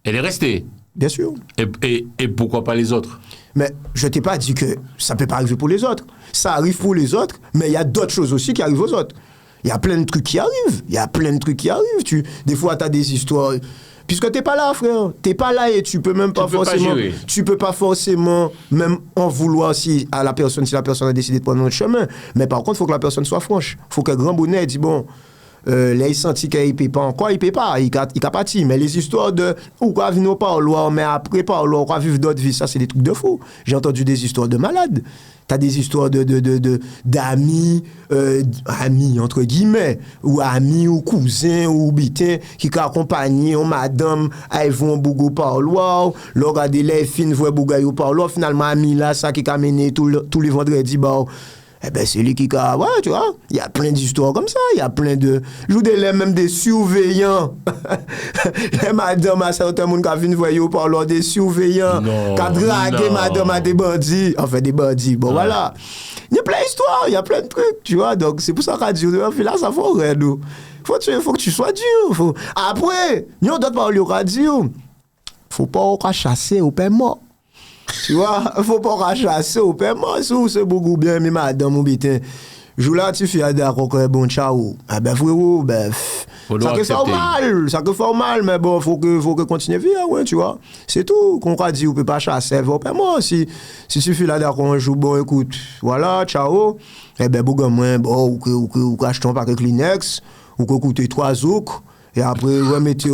Elle est restée. Bien sûr. Et pourquoi pas les autres? Mais je t'ai pas dit que ça peut pas arriver pour les autres. Ça arrive pour les autres, mais il y a d'autres choses aussi qui arrivent aux autres. Il y a plein de trucs qui arrivent. Des fois, tu as des histoires... Puisque t'es pas là, frère. T'es pas là et tu peux même pas forcément... Tu peux pas forcément même en vouloir si la personne a décidé de prendre notre chemin. Mais par contre, il faut que la personne soit franche. Il faut que grand bonnet dise, bon... là, il sentit qu'il ne paye pas encore, il ne paye pas, il a parti. Mais les histoires de ou quoi vivre par loi, mais après par loi, quoi vivre d'autres vies, ça, c'est des trucs de fou. J'ai entendu des histoires de malades t'as des histoires d'amis, amis, entre guillemets, ou amis, ou cousins, ou bitin, qui accompagnent une madame, ils vont bougo parloir, leur regarder les filles, voient bougaille au parloir, finalement, ami là, ça qui a mené tous les vendredis, bah, eh ben, c'est lui qui a, ouais, tu vois, il y a plein d'histoires comme ça, il y a plein de, je vous dis, même des surveillants. Les madames, à certains monde qui viennent voir au parloir des surveillants, qui a dragué madame à des bandits, enfin, des bandits, bon, voilà. Il y a plein d'histoires, il y a plein de trucs, tu vois, donc c'est pour ça qu'on dit, là, ça faut rien, nous. Faut que tu sois dur. Après, nous, d'autres parler au radio, faut pas chasser au paiement. Tu vois, faut pas chasser au paiement. Si c'est beaucoup bien, mais madame, ou bitin, je là, tu fais d'accord, bon, ciao. Ah ben, frérot, ben, ça fait mal, mais bon, faut que continue à vivre, ouais, tu vois. C'est tout. Qu'on a dit, on peut pas chasser au paiement. Si tu fais là d'accord, un jour, bon, écoute, voilà, ciao. Eh ben, beaucoup moins, bon, ou achetons pas que Kleenex, ou que coûte 3 zouk. Et après, remettez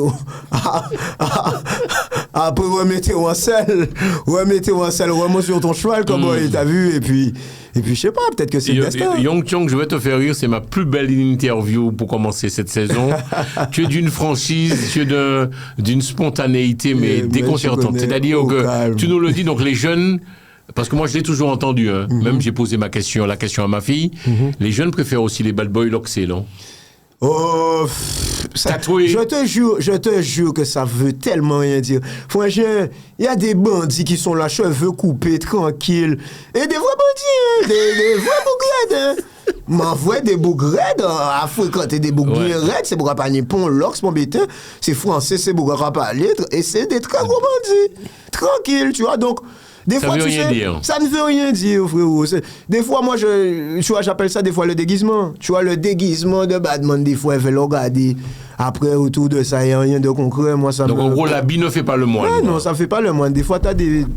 en selle, remonte sur ton cheval, comme t'as vu, et puis, je sais pas, peut-être que c'est le destin. Young Chong, je vais te faire rire, c'est ma plus belle interview pour commencer cette saison. Tu es d'une franchise, tu es d'une spontanéité, mais déconcertante. C'est-à-dire que tu nous le dis, donc les jeunes. Parce que moi, je l'ai toujours entendu, hein. Même j'ai posé la question à ma fille. Les jeunes préfèrent aussi les bad boys loxés, non? Oh, je te jure que ça veut tellement rien dire. Franchement, il y a des bandits qui sont là, cheveux coupés, tranquilles. Et des vrais bandits, des vrais bougrades. M'envoie des bougrades à fréquenter des bougrades, c'est pour pas pont, l'ox, mon bétain. C'est français, c'est pour pas lettre. Et c'est des très gros bandits. Tranquilles, tu vois. Donc, des fois, ça ne veut rien dire, frérot. Des fois, moi, tu vois, j'appelle ça des fois le déguisement. Tu vois, le déguisement de Batman, des fois, elle fait le regarder. Après, autour de ça, il n'y a rien de concret. Moi, ça donc, en gros, l'habit ne fait pas le moine. Ouais, non, ça ne fait pas le moine. Des fois, tu as des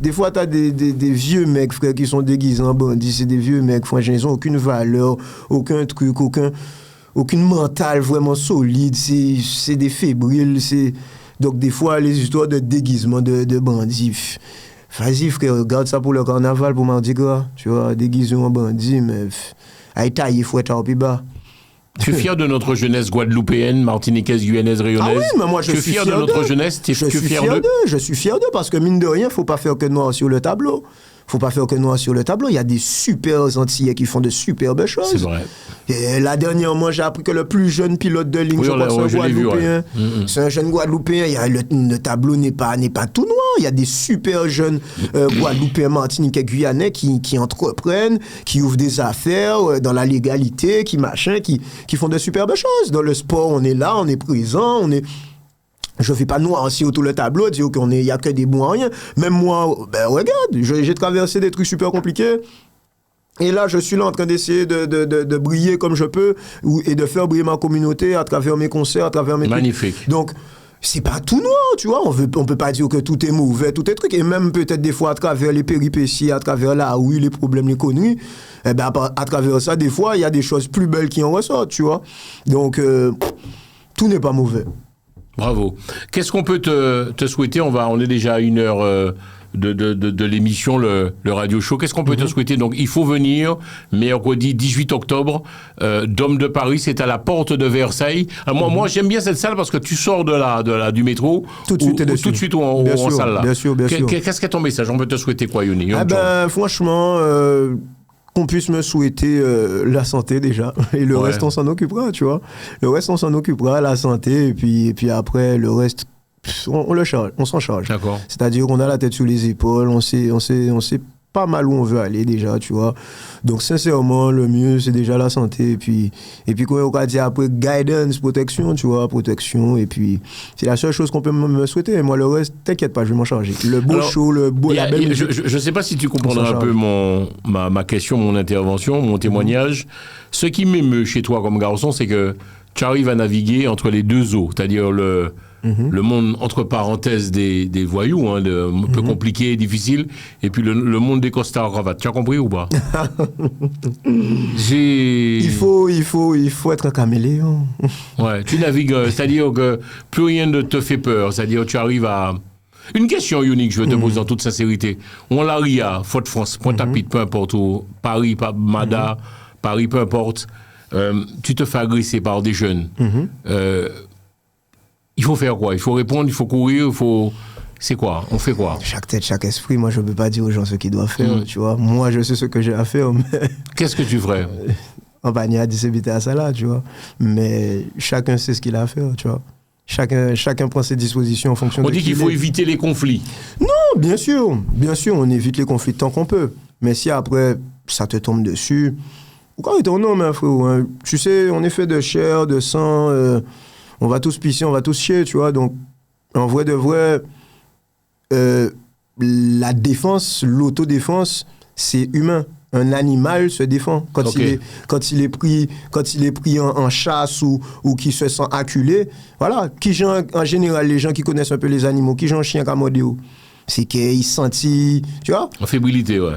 vieux mecs, frère, qui sont déguisés en bandits. C'est des vieux mecs, franchement, ils n'ont aucune valeur, aucun truc, aucune mentale vraiment solide. C'est des fébriles. Donc, des fois, les histoires de déguisement de bandits. Vas-y, frère, regarde ça pour le carnaval, pour Mardi Gras. Tu vois, déguisé en bandit, mais aïe, taille, fouette au plus bas. Tu es fier de notre jeunesse guadeloupéenne, martiniquaise, guyanaise, rayonnaise? Ah oui, mais moi je suis fier de notre jeunesse. Je suis fier d'eux. Je suis fier d'eux parce que mine de rien, faut pas faire que noir sur le tableau. Il y a des super Antillais qui font de superbes choses. C'est vrai. Et là, dernièrement, j'ai appris que le plus jeune pilote de ligne, c'est un Guadeloupéen. C'est un jeune Guadeloupéen. Le tableau n'est pas tout noir. Il y a des super jeunes Guadeloupéens, Martiniquais, Guyanais qui entreprennent, qui ouvrent des affaires dans la légalité, qui font de superbes choses. Dans le sport, on est là, on est présent, je fais pas noir aussi autour le tableau, dire qu'il y a que des bons à rien. Même moi, ben regarde, j'ai traversé des trucs super compliqués. Et là, je suis là en train d'essayer de briller comme je peux et de faire briller ma communauté à travers mes concerts, à travers mes magnifique. Trucs. Donc, c'est pas tout noir, tu vois. On peut pas dire que tout est mauvais, tout est truc. Et même peut-être des fois à travers les péripéties, à travers la rue, les problèmes, les conneries, eh ben, à travers ça, des fois, il y a des choses plus belles qui en ressortent, tu vois. Donc, tout n'est pas mauvais. Bravo. Qu'est-ce qu'on peut te souhaiter? On est déjà à 1 heure de l'émission, le radio show. Qu'est-ce qu'on peut te souhaiter? Donc, il faut venir mercredi 18 octobre. Dôme de Paris, c'est à la porte de Versailles. Alors, moi, j'aime bien cette salle parce que tu sors du métro. Tout de suite, en salle là. Bien sûr. Qu'est-ce qu'est ton message? On peut te souhaiter quoi, Yoni? Franchement, qu'on puisse me souhaiter la santé déjà, et le reste on s'en occupera, tu vois. Le reste on s'en occupera, la santé, et puis après le reste on s'en charge. D'accord. C'est-à-dire qu'on a la tête sur les épaules, on sait pas mal où on veut aller déjà, tu vois. Donc sincèrement, le mieux c'est déjà la santé, et puis quand on va dire après guidance, protection, tu vois, et puis c'est la seule chose qu'on peut me souhaiter. Et moi le reste, t'inquiète pas, je vais m'en charger. Le beau show, la belle musique. Je sais pas si tu comprendras un peu ma question, mon intervention, mon témoignage. Ce qui m'émeut chez toi comme garçon, c'est que tu arrives à naviguer entre les deux eaux, c'est-à-dire le monde, entre parenthèses, des voyous, un peu compliqué, difficile, et puis le monde des costards cravates. Tu as compris ou pas? Il faut être un caméléon. Ouais, tu navigues, c'est-à-dire que plus rien ne te fait peur, c'est-à-dire que tu arrives à... Une question unique, je vais te poser en toute sincérité. On l'a ria, Fort-de-France, Pointe-à-Pitre, peu importe où, Paris, Mada, Paris, peu importe, tu te fais agresser par des jeunes. Il faut faire quoi? Il faut répondre, il faut courir, il faut... C'est quoi? On fait quoi? Chaque tête, chaque esprit. Moi, je ne peux pas dire aux gens ce qu'ils doivent faire, tu vois. Moi, je sais ce que j'ai à faire, mais... Qu'est-ce que tu ferais? On va n'y dissémiter à ça là, tu vois. Mais chacun sait ce qu'il a à faire, tu vois. Chacun prend ses dispositions en fonction de... On dit qu'il faut éviter les conflits. Non, bien sûr, on évite les conflits tant qu'on peut. Mais si après, ça te tombe dessus... Pourquoi ton nom, mon frérot, hein? Tu sais, on est fait de chair, de sang, on va tous pisser, on va tous chier, tu vois. Donc, en vrai de vrai, la défense, l'autodéfense, c'est humain. Un animal se défend quand il est pris en chasse ou qu'il se sent acculé. Voilà, en général, les gens qui connaissent un peu les animaux, qui ont un chien comme modéo, c'est qu'ils sentent, tu vois. En fébrilité, ouais.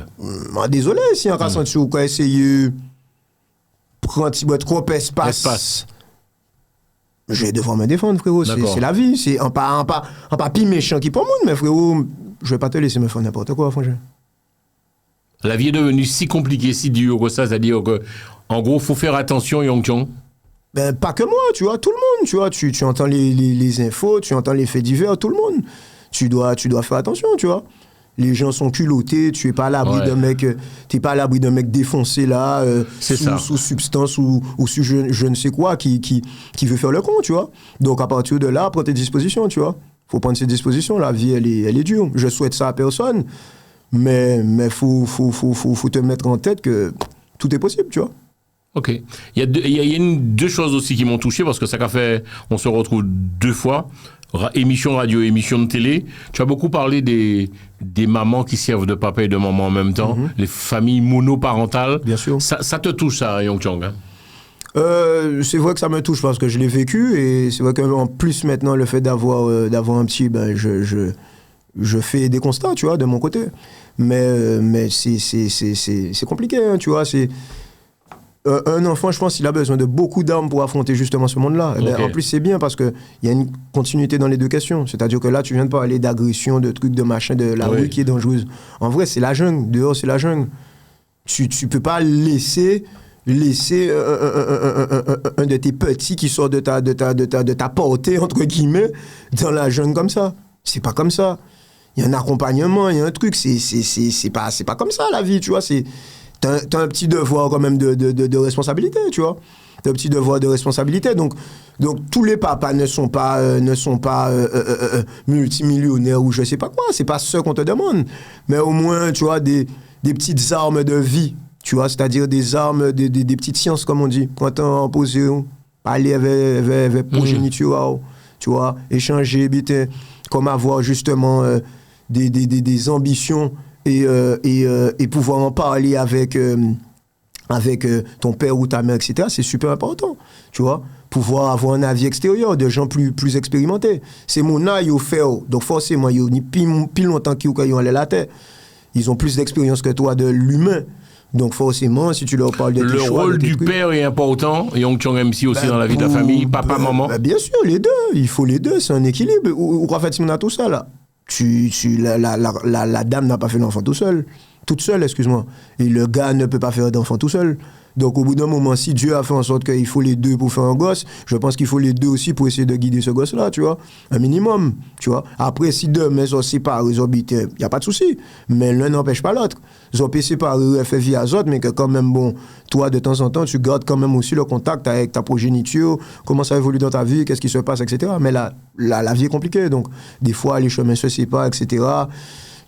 Désolé, si on a senti ou quoi essayer prendre trop espace. Je vais devoir me défendre, frérot. C'est la vie. C'est un pas pire méchant qui pour moi, mais frérot, je vais pas te laisser me faire n'importe quoi, franchement. La vie est devenue si compliquée, si dure que ça, c'est-à-dire que, en gros, faut faire attention, Yong Chong. Ben, pas que moi, tu vois, tout le monde, tu vois. Tu entends les infos, tu entends les faits divers, tout le monde. Tu dois faire attention, tu vois. Les gens sont culottés, tu n'es pas à l'abri d'un mec défoncé là, sous substance ou sous je ne sais quoi, qui veut faire le con, tu vois. Donc à partir de là, prends tes dispositions, tu vois. Faut prendre ses dispositions, la vie elle est dure. Je souhaite ça à personne, mais faut te mettre en tête que tout est possible, tu vois. Ok. Il y a deux choses aussi qui m'ont touché parce que ça qu'a fait, on se retrouve deux fois. Émission radio, émission de télé. Tu as beaucoup parlé des mamans qui servent de papa et de maman en même temps, les familles monoparentales. Bien sûr. Ça te touche, ça, Yong Chong, hein? C'est vrai que ça me touche parce que je l'ai vécu et c'est vrai qu'en plus maintenant, le fait d'avoir un petit, ben, je fais des constats, tu vois, de mon côté. Mais c'est compliqué, hein, tu vois, un enfant, je pense, il a besoin de beaucoup d'armes pour affronter justement ce monde-là. Okay. En plus, c'est bien parce qu'il y a une continuité dans les deux questions. C'est-à-dire que là, tu viens de parler d'agression, de trucs, de machin, de la rue qui est dangereuse. En vrai, c'est la jungle. Dehors, c'est la jungle. Tu peux pas laisser un de tes petits qui sort de ta portée, entre guillemets, dans la jungle comme ça. C'est pas comme ça. Il y a un accompagnement, il y a un truc. C'est pas comme ça, la vie, tu vois. T'as un petit devoir quand même de responsabilité, tu vois. T'as un petit devoir de responsabilité. Donc tous les papas ne sont pas multimillionnaires ou je sais pas quoi. C'est pas ce qu'on te demande. Mais au moins, tu vois, des petites armes de vie, tu vois. C'est-à-dire des armes, des petites sciences, comme on dit. Quand on pose, aller avec progéniture, tu vois, échanger, comme avoir justement des ambitions et pouvoir en parler avec ton père ou ta mère, etc., c'est super important, tu vois. Pouvoir avoir un avis extérieur de gens plus expérimentés. C'est mon âge au fait, donc forcément, ils ont plus longtemps qu'ils ont allé la terre. Ils ont plus d'expérience que toi de l'humain. Donc forcément, si tu leur parles de tes choix... Le rôle du père est important, Yong Chong MC aussi dans la vie de la famille, papa, maman. Bien sûr, les deux, il faut les deux, c'est un équilibre. Ou en fait, si on a tout ça, là, la dame n'a pas fait l'enfant toute seule, excuse-moi. Et le gars ne peut pas faire d'enfant tout seul. Donc au bout d'un moment, si Dieu a fait en sorte qu'il faut les deux pour faire un gosse, je pense qu'il faut les deux aussi pour essayer de guider ce gosse-là, tu vois. Un minimum, tu vois. Après, si demain ils sont séparés, ils habitent, il n'y a pas de souci. Mais l'un n'empêche pas l'autre. Ils ont pu séparer, fait vie à autres, mais que quand même, bon, toi, de temps en temps, tu gardes quand même aussi le contact avec ta progéniture, comment ça évolue dans ta vie, qu'est-ce qui se passe, etc. Mais la vie est compliquée, donc des fois, les chemins se séparent, etc.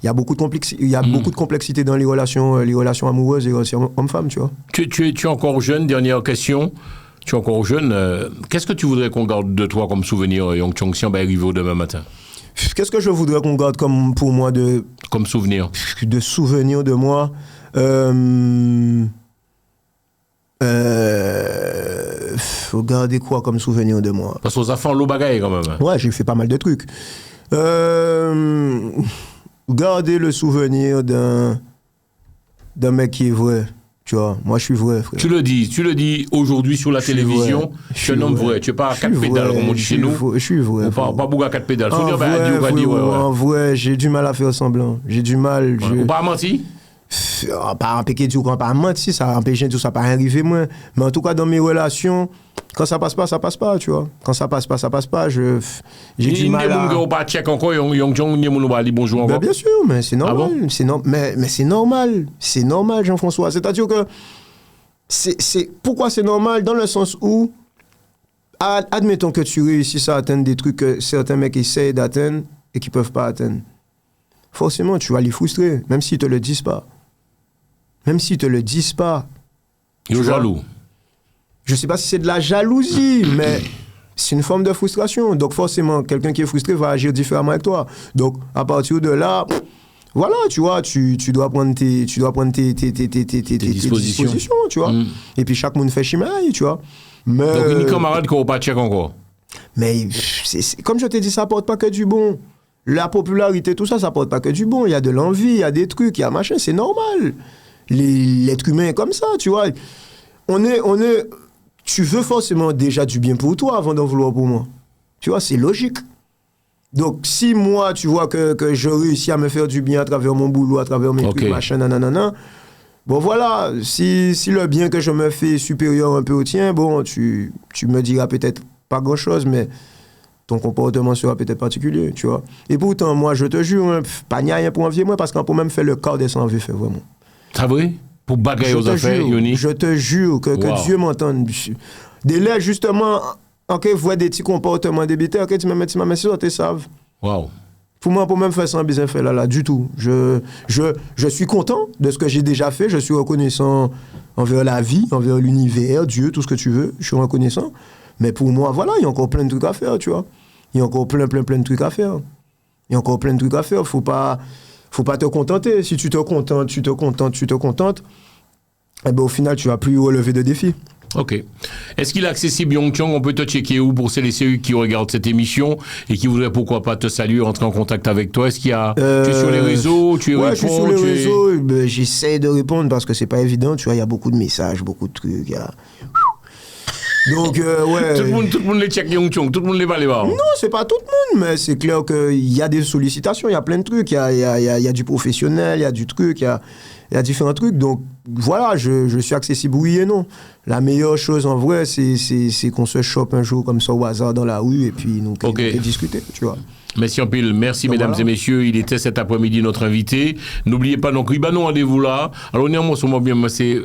Il y a beaucoup de complexité dans les relations amoureuses et les relations hommes-femmes, tu vois. Tu es encore jeune, dernière question. Tu es encore jeune. Qu'est-ce que tu voudrais qu'on garde de toi comme souvenir, Yong Chong, si on va arriver au demain matin? Qu'est-ce que je voudrais qu'on garde comme souvenir? De souvenirs de moi. Faut garder quoi comme souvenir de moi? Parce qu'aux enfants, l'eau bagaille quand même. Ouais, j'ai fait pas mal de trucs. Garder le souvenir d'un mec qui est vrai. Tu vois, moi je suis vrai, frère. Tu le dis aujourd'hui sur la télévision, tu es un homme vrai. Tu n'es pas à 4 pédales comme on dit chez nous. Je suis vrai. Pas beaucoup à 4 pédales. En vrai, j'ai du mal à faire semblant. J'ai du mal. Ou pas à mentir? Pas empêcher du quand pas mentir, ça empêche tout ça pas arriver moi. Mais en tout cas dans mes relations, quand ça passe pas, tu vois. Quand ça passe pas, j'ai du mal à. Il y a pas check encore, bonjour encore. Bien sûr, mais c'est normal, mais c'est normal, Jean-François. C'est-à-dire que c'est pourquoi c'est normal dans le sens où admettons que tu réussisses à atteindre des trucs que certains mecs essayent d'atteindre et qui peuvent pas atteindre. Forcément, tu vas les frustrer, même s'ils te le disent pas. Ils sont jaloux. Je sais pas si c'est de la jalousie, mais c'est une forme de frustration. Donc forcément, quelqu'un qui est frustré va agir différemment avec toi. Donc à partir de là, voilà, tu vois, tu dois prendre tes dispositions, tu vois. Et puis chaque monde fait chimaille, tu vois. Mais, donc une camarade qu'on va pas check encore. Mais comme je t'ai dit, ça porte pas que du bon. La popularité, tout ça, ça porte pas que du bon. Il y a de l'envie, il y a des trucs, il y a machin, c'est normal. L'être humain est comme ça, tu vois. Tu veux forcément déjà du bien pour toi avant d'en vouloir pour moi. Tu vois, c'est logique. Donc, si moi, tu vois que je réussis à me faire du bien à travers mon boulot, à travers mes trucs, machin, nanana, bon, voilà, si le bien que je me fais est supérieur un peu au tien, bon, tu me diras peut-être pas grand-chose, mais ton comportement sera peut-être particulier, tu vois. Et pourtant, moi, je te jure, pas rien pour envier moi, parce qu'on peut même faire le quart des 100 envies, fait vraiment. C'est vrai? Pour bagailler aux affaires, Yoni? Je te jure que Dieu m'entende. Dès là, justement, en cas voit des petits comportements débités, en cas tu me mets sur tes saves. Wow. Pour moi, pour même faire ça, bien fait là, du tout. Je suis content de ce que j'ai déjà fait. Je suis reconnaissant envers la vie, envers l'univers, Dieu, tout ce que tu veux. Je suis reconnaissant. Mais pour moi, voilà, il y a encore plein de trucs à faire, tu vois. Il y a encore plein de trucs à faire. Faut pas te contenter. Si tu te contentes, eh ben, au final, tu vas plus relever de défis. Ok. Est-ce qu'il est accessible, Yongchong? On peut te checker où pour celles et ceux qui regardent cette émission et qui voudraient pourquoi pas te saluer, rentrer en contact avec toi? Est-ce qu'il y a... Tu es sur les réseaux? Tu réponds? Je suis sur les réseaux. Ben, j'essaie de répondre parce que c'est pas évident. Tu vois, il y a beaucoup de messages, beaucoup de trucs. Donc, ouais. Tout le monde les check Yongchong, tout le monde les va les voir. Non, c'est pas tout le monde, mais c'est clair qu'il y a des sollicitations, il y a plein de trucs, il y a du professionnel, il y a du truc, il y a différents trucs. Donc, voilà, je suis accessible, oui et non. La meilleure chose, en vrai, c'est qu'on se chope un jour comme ça au hasard dans la rue et puis nous discuter, tu vois. Merci en pile, merci donc, mesdames et messieurs, il était cet après-midi notre invité. N'oubliez pas donc, Ribano, rendez-vous là. Alors, néanmoins, sûrement bien, c'est.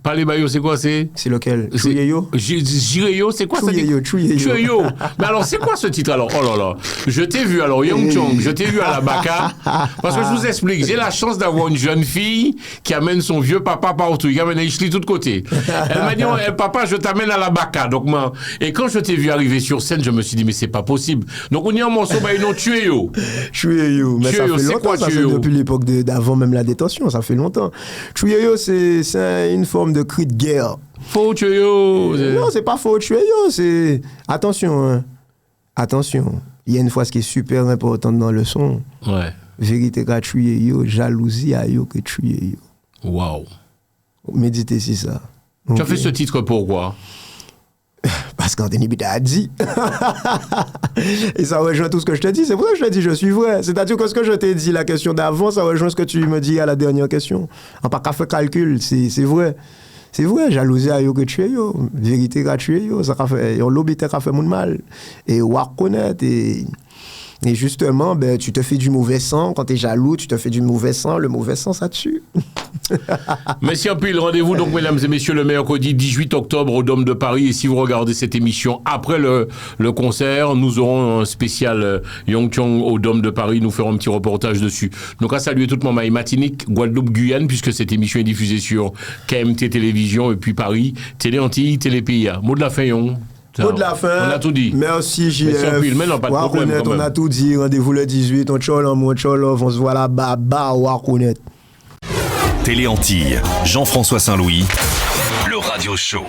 Palais Bayo, c'est quoi c'est lequel? Chuyeyo? Jireyo, c'est quoi ça? Chuyeyo. Mais alors, c'est quoi ce titre alors? Oh là là. Je t'ai vu, alors, Yongchong, je t'ai vu à la Baka. Parce que je vous explique, j'ai la chance d'avoir une jeune fille qui amène son vieux papa partout. Il amène Ishli de tous côtés. Elle m'a dit, papa, je t'amène à la Baka. Donc, moi, et quand je t'ai vu arriver sur scène, je me suis dit, mais c'est pas possible. Donc, on y a un morceau, non, Chuyeyo. Chuyeyo, mais ça fait longtemps, ça fait depuis l'époque d'avant même la détention, ça fait longtemps. Chuyeyo, c'est une forme de cri de guerre. Faux Chuyeyo. Non, c'est pas faux Chuyeyo, c'est... Attention, il y a une phrase qui est super importante dans le son. Ouais. Vérité qu'a Chuyeyo, jalousie a yo que Chuyeyo. Waouh. Méditez si ça. Tu as fait ce titre pourquoi? Parce qu'Anthony Bida a dit. Et ça rejoint tout ce que je te dis. C'est pour ça que je te dis, je suis vrai. C'est-à-dire que ce que je t'ai dit, la question d'avant, ça rejoint ce que tu me dis à la dernière question. En pas qu'à faire calcul, c'est vrai. C'est vrai, jalousie à yo que tu es yo. Vérité que tu es yo. Ça fait, on l'obité qu'a fait mon mal. Et on reconnaître et justement, ben, tu te fais du mauvais sang. Quand tu es jaloux, tu te fais du mauvais sang. Le mauvais sang, ça tue. Merci un peu. Le rendez-vous, donc, mesdames et messieurs, le mercredi 18 octobre au Dôme de Paris. Et si vous regardez cette émission après le concert, nous aurons un spécial Yongchong au Dôme de Paris. Nous ferons un petit reportage dessus. Donc, à saluer toute mon maille Martinique, Guadeloupe, Guyane, puisque cette émission est diffusée sur KMT Télévision et puis Paris, Télé Antilles, Télé PIA. Mot de la fin, Yon. Mot de la fin. On a tout dit. Merci, JF. On a tout dit. Rendez-vous le 18. On se voit là-bas. Wakonet. Télé Antilles, Jean-François Saint-Louis, le Radio Show.